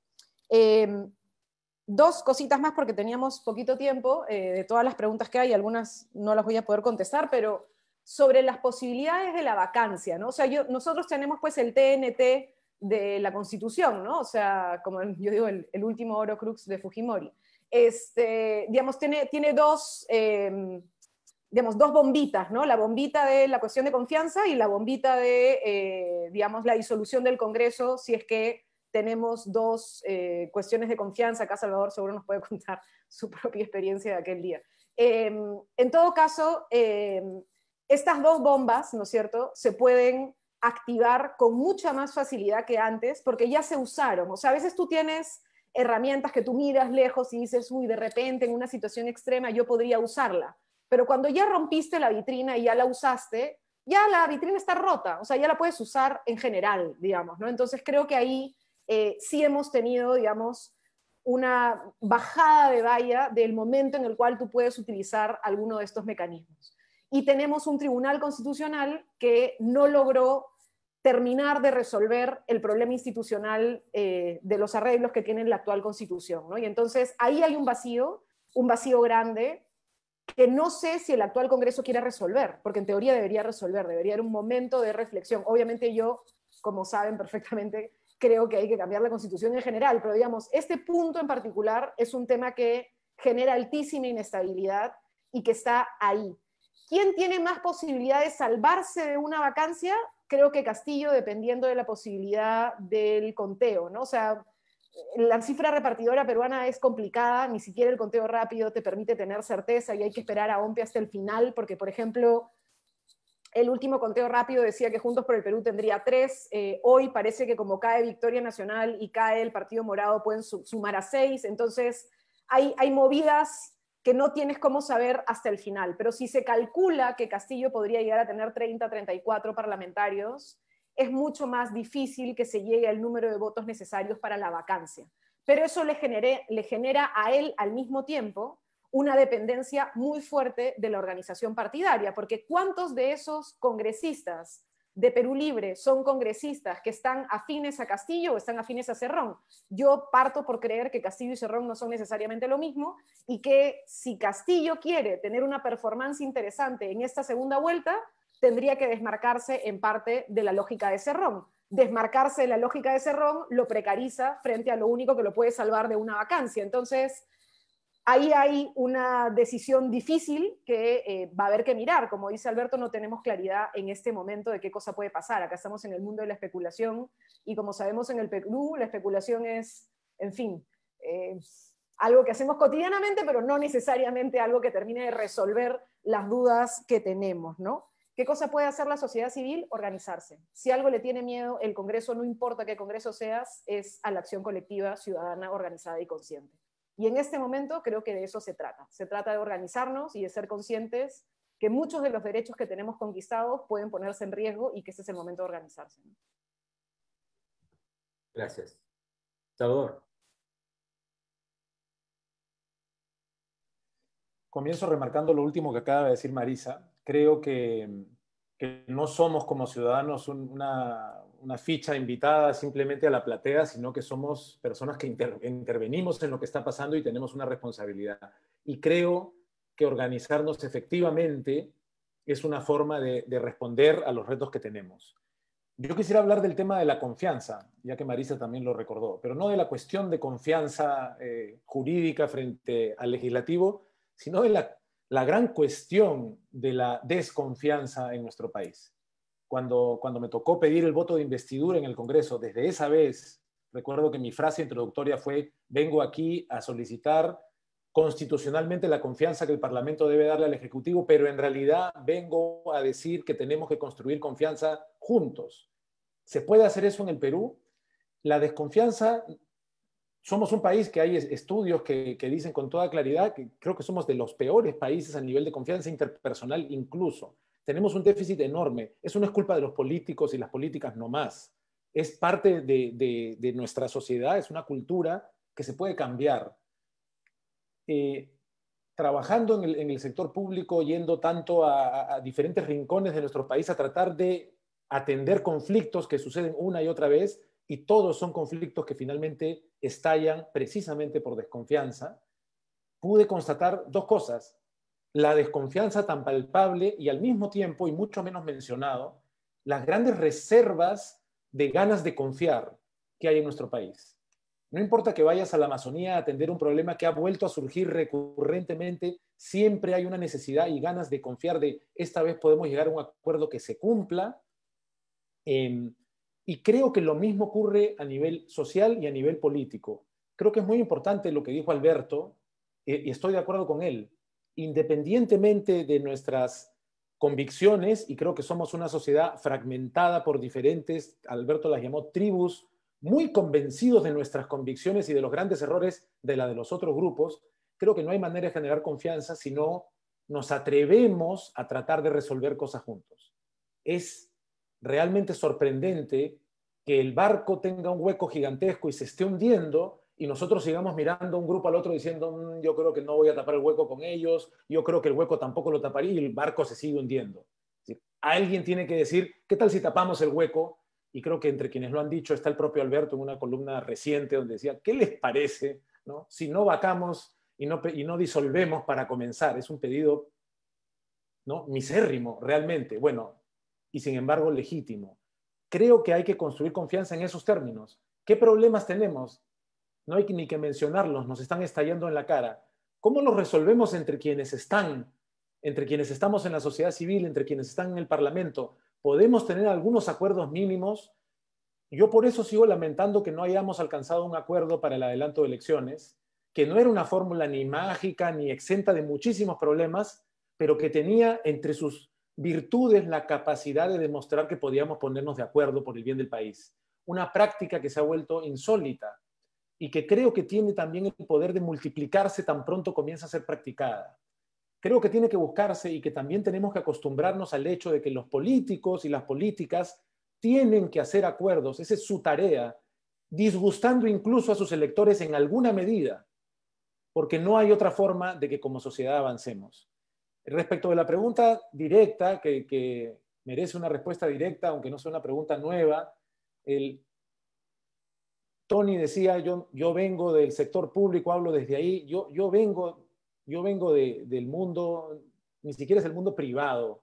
[SPEAKER 3] Dos cositas más, porque teníamos poquito tiempo. De todas las preguntas que hay, algunas no las voy a poder contestar, pero sobre las posibilidades de la vacancia, ¿no? O sea, nosotros tenemos pues el TNT de la Constitución, ¿no? O sea, como yo digo, el último Horcrux de Fujimori. Digamos, tiene dos bombitas, ¿no? La bombita de la cuestión de confianza y la bombita de, digamos, la disolución del Congreso, si es que tenemos dos cuestiones de confianza. Acá Salvador seguro nos puede contar su propia experiencia de aquel día. En todo caso, estas dos bombas, ¿no es cierto?, se pueden activar con mucha más facilidad que antes, porque ya se usaron. O sea, a veces tú tienes herramientas que tú miras lejos y dices, uy, de repente en una situación extrema yo podría usarla. Pero cuando ya rompiste la vitrina y ya la usaste, ya la vitrina está rota, o sea, ya la puedes usar en general, digamos, ¿no? Entonces creo que ahí sí hemos tenido, digamos, una bajada de valla del momento en el cual tú puedes utilizar alguno de estos mecanismos. Y tenemos un tribunal constitucional que no logró terminar de resolver el problema institucional de los arreglos que tiene la actual Constitución, ¿no? Y entonces ahí hay un vacío grande, que no sé si el actual Congreso quiere resolver, porque en teoría debería resolver, debería haber un momento de reflexión. Obviamente yo, como saben perfectamente, creo que hay que cambiar la Constitución en general, pero digamos, este punto en particular es un tema que genera altísima inestabilidad y que está ahí. ¿Quién tiene más posibilidad de salvarse de una vacancia? Creo que Castillo, dependiendo de la posibilidad del conteo, ¿no? O sea, la cifra repartidora peruana es complicada, ni siquiera el conteo rápido te permite tener certeza y hay que esperar a OMPE hasta el final, porque, por ejemplo, el último conteo rápido decía que Juntos por el Perú tendría 3, hoy parece que como cae Victoria Nacional y cae el Partido Morado pueden sumar a 6, entonces hay movidas que no tienes cómo saber hasta el final, pero si se calcula que Castillo podría llegar a tener 30, 34 parlamentarios, es mucho más difícil que se llegue al número de votos necesarios para la vacancia. Pero eso le genera a él al mismo tiempo una dependencia muy fuerte de la organización partidaria, porque ¿cuántos de esos congresistas de Perú Libre son congresistas que están afines a Castillo o están afines a Cerrón? Yo parto por creer que Castillo y Cerrón no son necesariamente lo mismo y que si Castillo quiere tener una performance interesante en esta segunda vuelta, tendría que desmarcarse en parte de la lógica de Cerrón. Desmarcarse de la lógica de Cerrón lo precariza frente a lo único que lo puede salvar de una vacancia. Entonces, ahí hay una decisión difícil que va a haber que mirar. Como dice Alberto, no tenemos claridad en este momento de qué cosa puede pasar. Acá estamos en el mundo de la especulación y como sabemos en el Perú, la especulación es, en fin, algo que hacemos cotidianamente, pero no necesariamente algo que termine de resolver las dudas que tenemos, ¿no? ¿Qué cosa puede hacer la sociedad civil? Organizarse. Si algo le tiene miedo el Congreso, no importa qué Congreso seas, es a la acción colectiva, ciudadana, organizada y consciente. Y en este momento creo que de eso se trata. Se trata de organizarnos y de ser conscientes que muchos de los derechos que tenemos conquistados pueden ponerse en riesgo y que este es el momento de organizarse.
[SPEAKER 2] Gracias. Salvador.
[SPEAKER 4] Comienzo remarcando lo último que acaba de decir Marisa. Creo que no somos como ciudadanos una ficha invitada simplemente a la platea, sino que somos personas que intervenimos en lo que está pasando y tenemos una responsabilidad. Y creo que organizarnos efectivamente es una forma de responder a los retos que tenemos. Yo quisiera hablar del tema de la confianza, ya que Marisa también lo recordó, pero no de la cuestión de confianza jurídica frente al legislativo, sino de la gran cuestión de la desconfianza en nuestro país. Cuando me tocó pedir el voto de investidura en el Congreso, desde esa vez, recuerdo que mi frase introductoria fue: vengo aquí a solicitar constitucionalmente la confianza que el Parlamento debe darle al Ejecutivo, pero en realidad vengo a decir que tenemos que construir confianza juntos. ¿Se puede hacer eso en el Perú? La desconfianza... Somos un país que hay estudios que dicen con toda claridad que creo que somos de los peores países a nivel de confianza interpersonal incluso. Tenemos un déficit enorme. Eso no es culpa de los políticos y las políticas nomás. Es parte de nuestra sociedad, es una cultura que se puede cambiar. Trabajando en el sector público, yendo tanto a diferentes rincones de nuestro país a tratar de atender conflictos que suceden una y otra vez, y todos son conflictos que finalmente estallan precisamente por desconfianza, pude constatar dos cosas: la desconfianza tan palpable y al mismo tiempo, y mucho menos mencionado, las grandes reservas de ganas de confiar que hay en nuestro país. No importa que vayas a la Amazonía a atender un problema que ha vuelto a surgir recurrentemente, siempre hay una necesidad y ganas de confiar de esta vez podemos llegar a un acuerdo que se cumpla. Y creo que lo mismo ocurre a nivel social y a nivel político. Creo que es muy importante lo que dijo Alberto, y estoy de acuerdo con él. Independientemente de nuestras convicciones, y creo que somos una sociedad fragmentada por diferentes, Alberto las llamó tribus, muy convencidos de nuestras convicciones y de los grandes errores de la de los otros grupos, creo que no hay manera de generar confianza si no nos atrevemos a tratar de resolver cosas juntos. Es realmente sorprendente que el barco tenga un hueco gigantesco y se esté hundiendo y nosotros sigamos mirando un grupo al otro diciendo yo creo que no voy a tapar el hueco con ellos, yo creo que el hueco tampoco lo taparía, y el barco se sigue hundiendo. Alguien tiene que decir, ¿qué tal si tapamos el hueco y creo que entre quienes lo han dicho está el propio Alberto en una columna reciente donde decía, ¿qué les parece, ¿no? Si no vacamos y no disolvemos para comenzar? Es un pedido, ¿no?, misérrimo, realmente. Bueno, y sin embargo legítimo. Creo que hay que construir confianza en esos términos. ¿Qué problemas tenemos? No hay ni que mencionarlos, nos están estallando en la cara. ¿Cómo los resolvemos entre quienes estamos en la sociedad civil, entre quienes están en el Parlamento? ¿Podemos tener algunos acuerdos mínimos? Yo por eso sigo lamentando que no hayamos alcanzado un acuerdo para el adelanto de elecciones, que no era una fórmula ni mágica ni exenta de muchísimos problemas, pero que tenía entre sus virtudes la capacidad de demostrar que podíamos ponernos de acuerdo por el bien del país. Una práctica que se ha vuelto insólita y que creo que tiene también el poder de multiplicarse tan pronto comienza a ser practicada. Creo que tiene que buscarse y que también tenemos que acostumbrarnos al hecho de que los políticos y las políticas tienen que hacer acuerdos, esa es su tarea, disgustando incluso a sus electores en alguna medida, porque no hay otra forma de que como sociedad avancemos. Respecto de la pregunta directa, que merece una respuesta directa, aunque no sea una pregunta nueva, Tony decía, yo vengo del sector público, hablo desde ahí, yo vengo del mundo, ni siquiera es el mundo privado,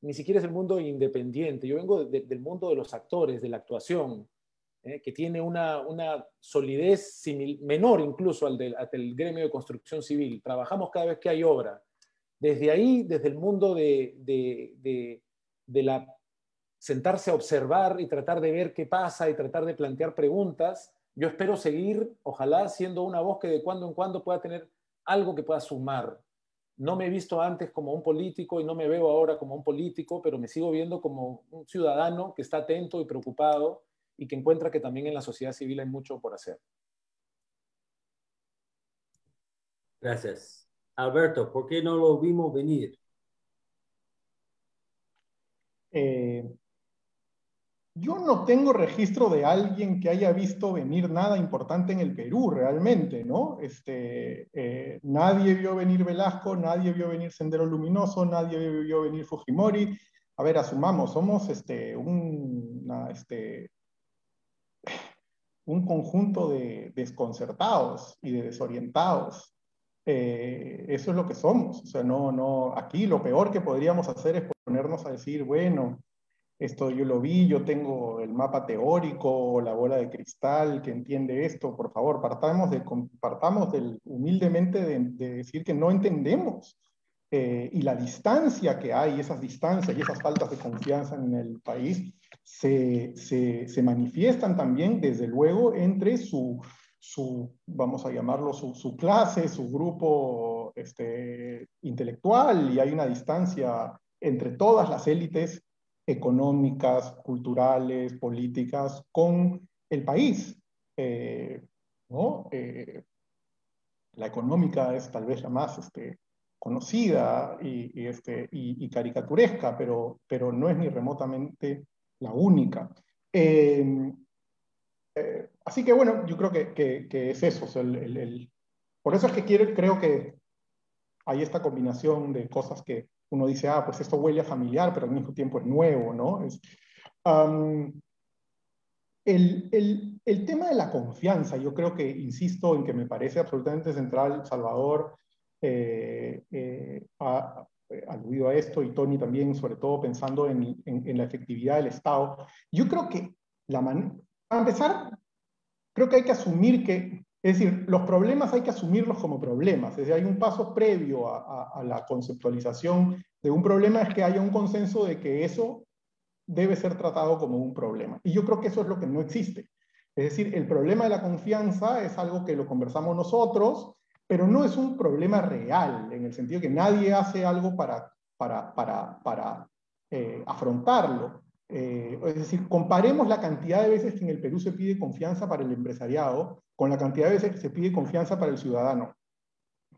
[SPEAKER 4] ni siquiera es el mundo independiente, yo vengo del mundo de los actores, de la actuación, que tiene una solidez menor incluso al del gremio de construcción civil. Trabajamos cada vez que hay obra. Desde ahí, desde el mundo de la sentarse a observar y tratar de ver qué pasa y tratar de plantear preguntas, yo espero seguir, ojalá, siendo una voz que de cuando en cuando pueda tener algo que pueda sumar. No me he visto antes como un político y no me veo ahora como un político, pero me sigo viendo como un ciudadano que está atento y preocupado y que encuentra que también en la sociedad civil hay mucho por hacer.
[SPEAKER 2] Gracias. Alberto, ¿por qué no lo vimos venir?
[SPEAKER 5] Yo no tengo registro de alguien que haya visto venir nada importante en el Perú realmente, ¿no? Nadie vio venir Velasco, nadie vio venir Sendero Luminoso, nadie vio venir Fujimori. A ver, asumamos, somos un conjunto de desconcertados y de desorientados. Eso es lo que somos. O sea, aquí lo peor que podríamos hacer es ponernos a decir, bueno, esto yo lo vi, yo tengo el mapa teórico, la bola de cristal que entiende esto. Por favor, partamos humildemente de decir que no entendemos. Y la distancia que hay, esas distancias y esas faltas de confianza en el país, se manifiestan también, desde luego, entre vamos a llamarlo, su clase, su grupo intelectual, y hay una distancia entre todas las élites económicas, culturales, políticas, con el país. ¿No? La económica es tal vez la más conocida y caricaturesca, pero no es ni remotamente la única. Así que bueno, yo creo que es eso. O sea, por eso es que creo que hay esta combinación de cosas que uno dice, pues esto huele a familiar, pero al mismo tiempo es nuevo, ¿no? El tema de la confianza, yo creo que, insisto en que me parece absolutamente central. Salvador ha aludido a esto, y Tony también, sobre todo pensando en la efectividad del Estado. Yo creo que, para empezar, creo que hay que asumir es decir, los problemas hay que asumirlos como problemas. Es decir, hay un paso previo a la conceptualización de un problema, es que haya un consenso de que eso debe ser tratado como un problema. Y yo creo que eso es lo que no existe. Es decir, el problema de la confianza es algo que lo conversamos nosotros, pero no es un problema real, en el sentido que nadie hace algo para afrontarlo. Es decir, comparemos la cantidad de veces que en el Perú se pide confianza para el empresariado con la cantidad de veces que se pide confianza para el ciudadano,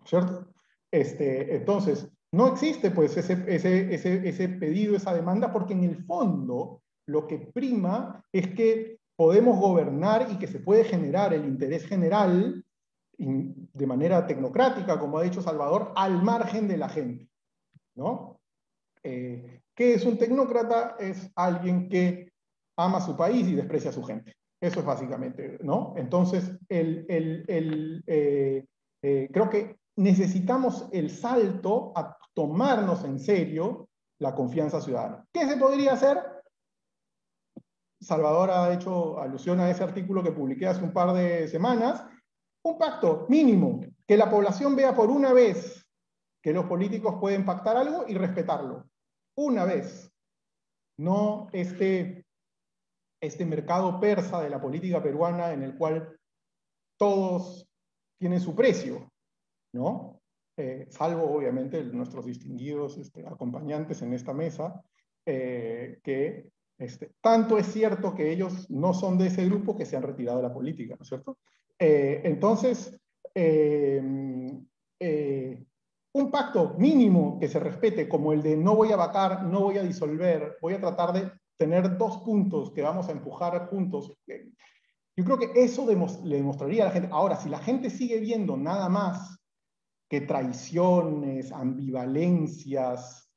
[SPEAKER 5] ¿cierto? Entonces, no existe pues ese pedido, esa demanda, porque en el fondo lo que prima es que podemos gobernar y que se puede generar el interés general de manera tecnocrática, como ha dicho Salvador, al margen de la gente, ¿no? ¿Qué es un tecnócrata? Es alguien que ama su país y desprecia a su gente. Eso es básicamente, ¿no? Entonces, creo que necesitamos el salto a tomarnos en serio la confianza ciudadana. ¿Qué se podría hacer? Salvador ha hecho alusión a ese artículo que publiqué hace un par de semanas. Un pacto mínimo, que la población vea por una vez que los políticos pueden pactar algo y respetarlo. Una vez. No este mercado persa de la política peruana en el cual todos tienen su precio, ¿no? Salvo, obviamente, nuestros distinguidos acompañantes en esta mesa, que tanto es cierto que ellos no son de ese grupo que se han retirado de la política, ¿no es cierto? Entonces, un pacto mínimo que se respete, como el de no voy a vacar, no voy a disolver, voy a tratar de tener 2 puntos que vamos a empujar juntos. Yo creo que eso le demostraría a la gente. Ahora, si la gente sigue viendo nada más que traiciones, ambivalencias,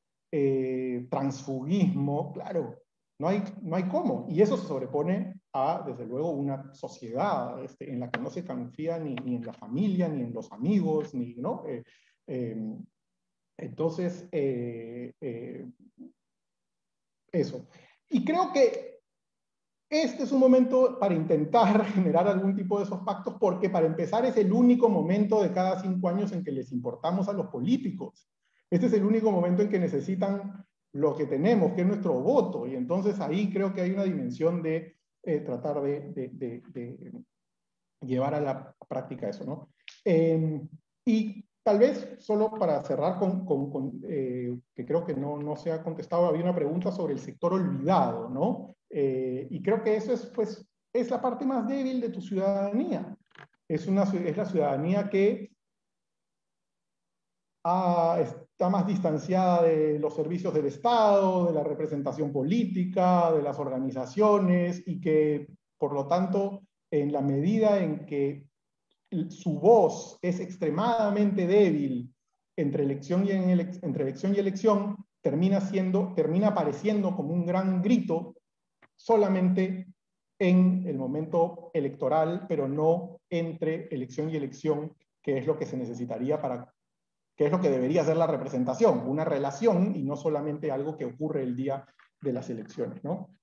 [SPEAKER 5] transfugismo, claro, no hay cómo. Y eso se sobrepone a, desde luego, una sociedad en la que no se confía ni en la familia, ni en los amigos, ni, ¿no? Entonces, eso. Y creo que este es un momento para intentar generar algún tipo de esos pactos, porque para empezar es el único momento de cada 5 años en que les importamos a los políticos. Este es el único momento en que necesitan lo que tenemos, que es nuestro voto, y entonces ahí creo que hay una dimensión de tratar de llevar a la práctica eso, ¿no? Y tal vez, solo para cerrar que creo que no se ha contestado, había una pregunta sobre el sector olvidado, ¿no? Y creo que eso es la parte más débil de tu ciudadanía. Es la ciudadanía que está más distanciada de los servicios del Estado, de la representación política, de las organizaciones, y que, por lo tanto, en la medida en que su voz es extremadamente débil entre elección y elección, termina apareciendo como un gran grito solamente en el momento electoral, pero no entre elección y elección, que es lo que se necesitaría que es lo que debería ser la representación, una relación y no solamente algo que ocurre el día de las elecciones, ¿no?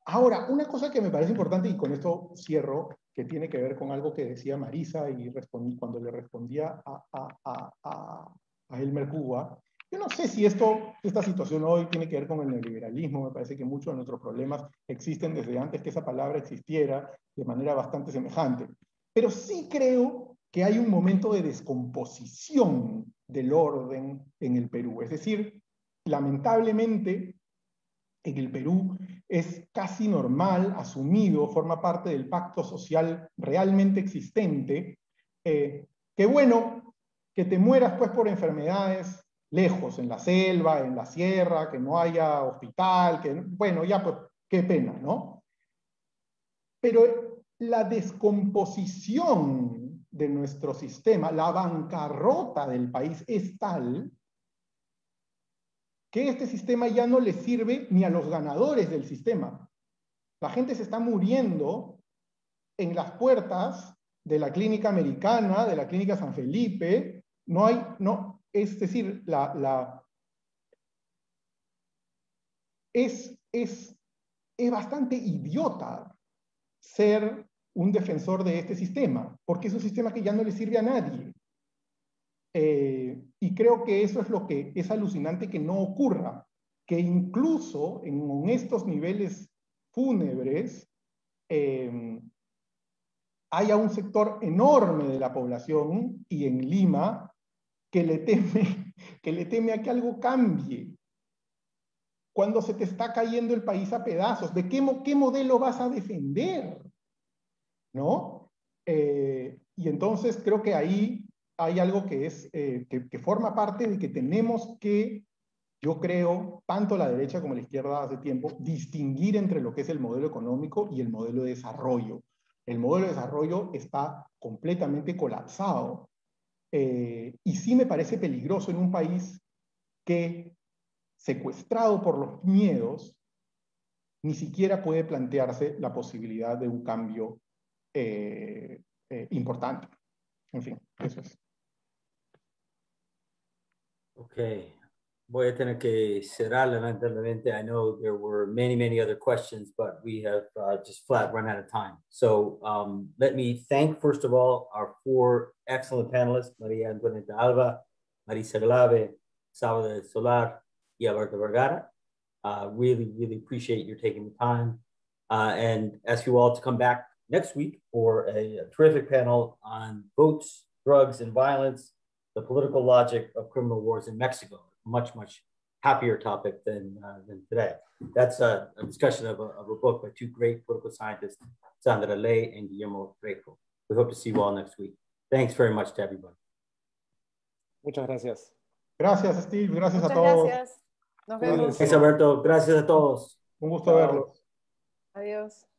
[SPEAKER 5] Ahora, una cosa que me parece importante, y con esto cierro, que tiene que ver con algo que decía Marisa y cuando le respondía a Elmer Cuba. Yo no sé si esta situación hoy tiene que ver con el neoliberalismo. Me parece que muchos de nuestros problemas existen desde antes que esa palabra existiera, de manera bastante semejante. Pero sí creo que hay un momento de descomposición del orden en el Perú. Es decir, lamentablemente, en el Perú es casi normal, asumido, forma parte del pacto social realmente existente, que bueno, que te mueras pues por enfermedades lejos, en la selva, en la sierra, que no haya hospital, que bueno, ya pues qué pena, ¿no? Pero la descomposición de nuestro sistema, la bancarrota del país es tal que este sistema ya no le sirve ni a los ganadores del sistema. La gente se está muriendo en las puertas de la clínica americana, de la clínica San Felipe. Es decir, es bastante idiota ser un defensor de este sistema, porque es un sistema que ya no le sirve a nadie. Y creo que eso es lo que es alucinante que no ocurra, que incluso en estos niveles fúnebres haya un sector enorme de la población, y en Lima, que le teme a que algo cambie. Cuando se te está cayendo el país a pedazos, ¿de qué modelo vas a defender? ¿No? Y entonces creo que ahí hay algo que forma parte de que tenemos que, yo creo, tanto la derecha como la izquierda hace tiempo, distinguir entre lo que es el modelo económico y el modelo de desarrollo. El modelo de desarrollo está completamente colapsado. Y sí me parece peligroso en un país que, secuestrado por los miedos, ni siquiera puede plantearse la posibilidad de un cambio importante. En fin, eso es.
[SPEAKER 2] Okay. Voy a tener que cerrar lamentablemente. I know there were many, many other questions, but we have just flat run out of time. So let me thank, first of all, our 4 excellent panelists, María Antonieta Alba, Marisa Glave, Salvador Solar, y Alberto Vergara. Really, really appreciate your taking the time and ask you all to come back next week for a terrific panel on votes, drugs, and violence, the political logic of criminal wars in Mexico. Much, much happier topic than today. That's a discussion of a book by 2 great political scientists, Sandra Ley and Guillermo Greco. We hope to see you all next week. Thanks very much to everybody.
[SPEAKER 4] Muchas gracias.
[SPEAKER 5] Gracias, Steve. Gracias
[SPEAKER 3] Muchas
[SPEAKER 5] a todos.
[SPEAKER 3] gracias. Nos vemos.
[SPEAKER 2] Thanks, Alberto. Gracias a todos.
[SPEAKER 5] Un gusto
[SPEAKER 2] Chao.
[SPEAKER 5] verlos.
[SPEAKER 3] Adiós.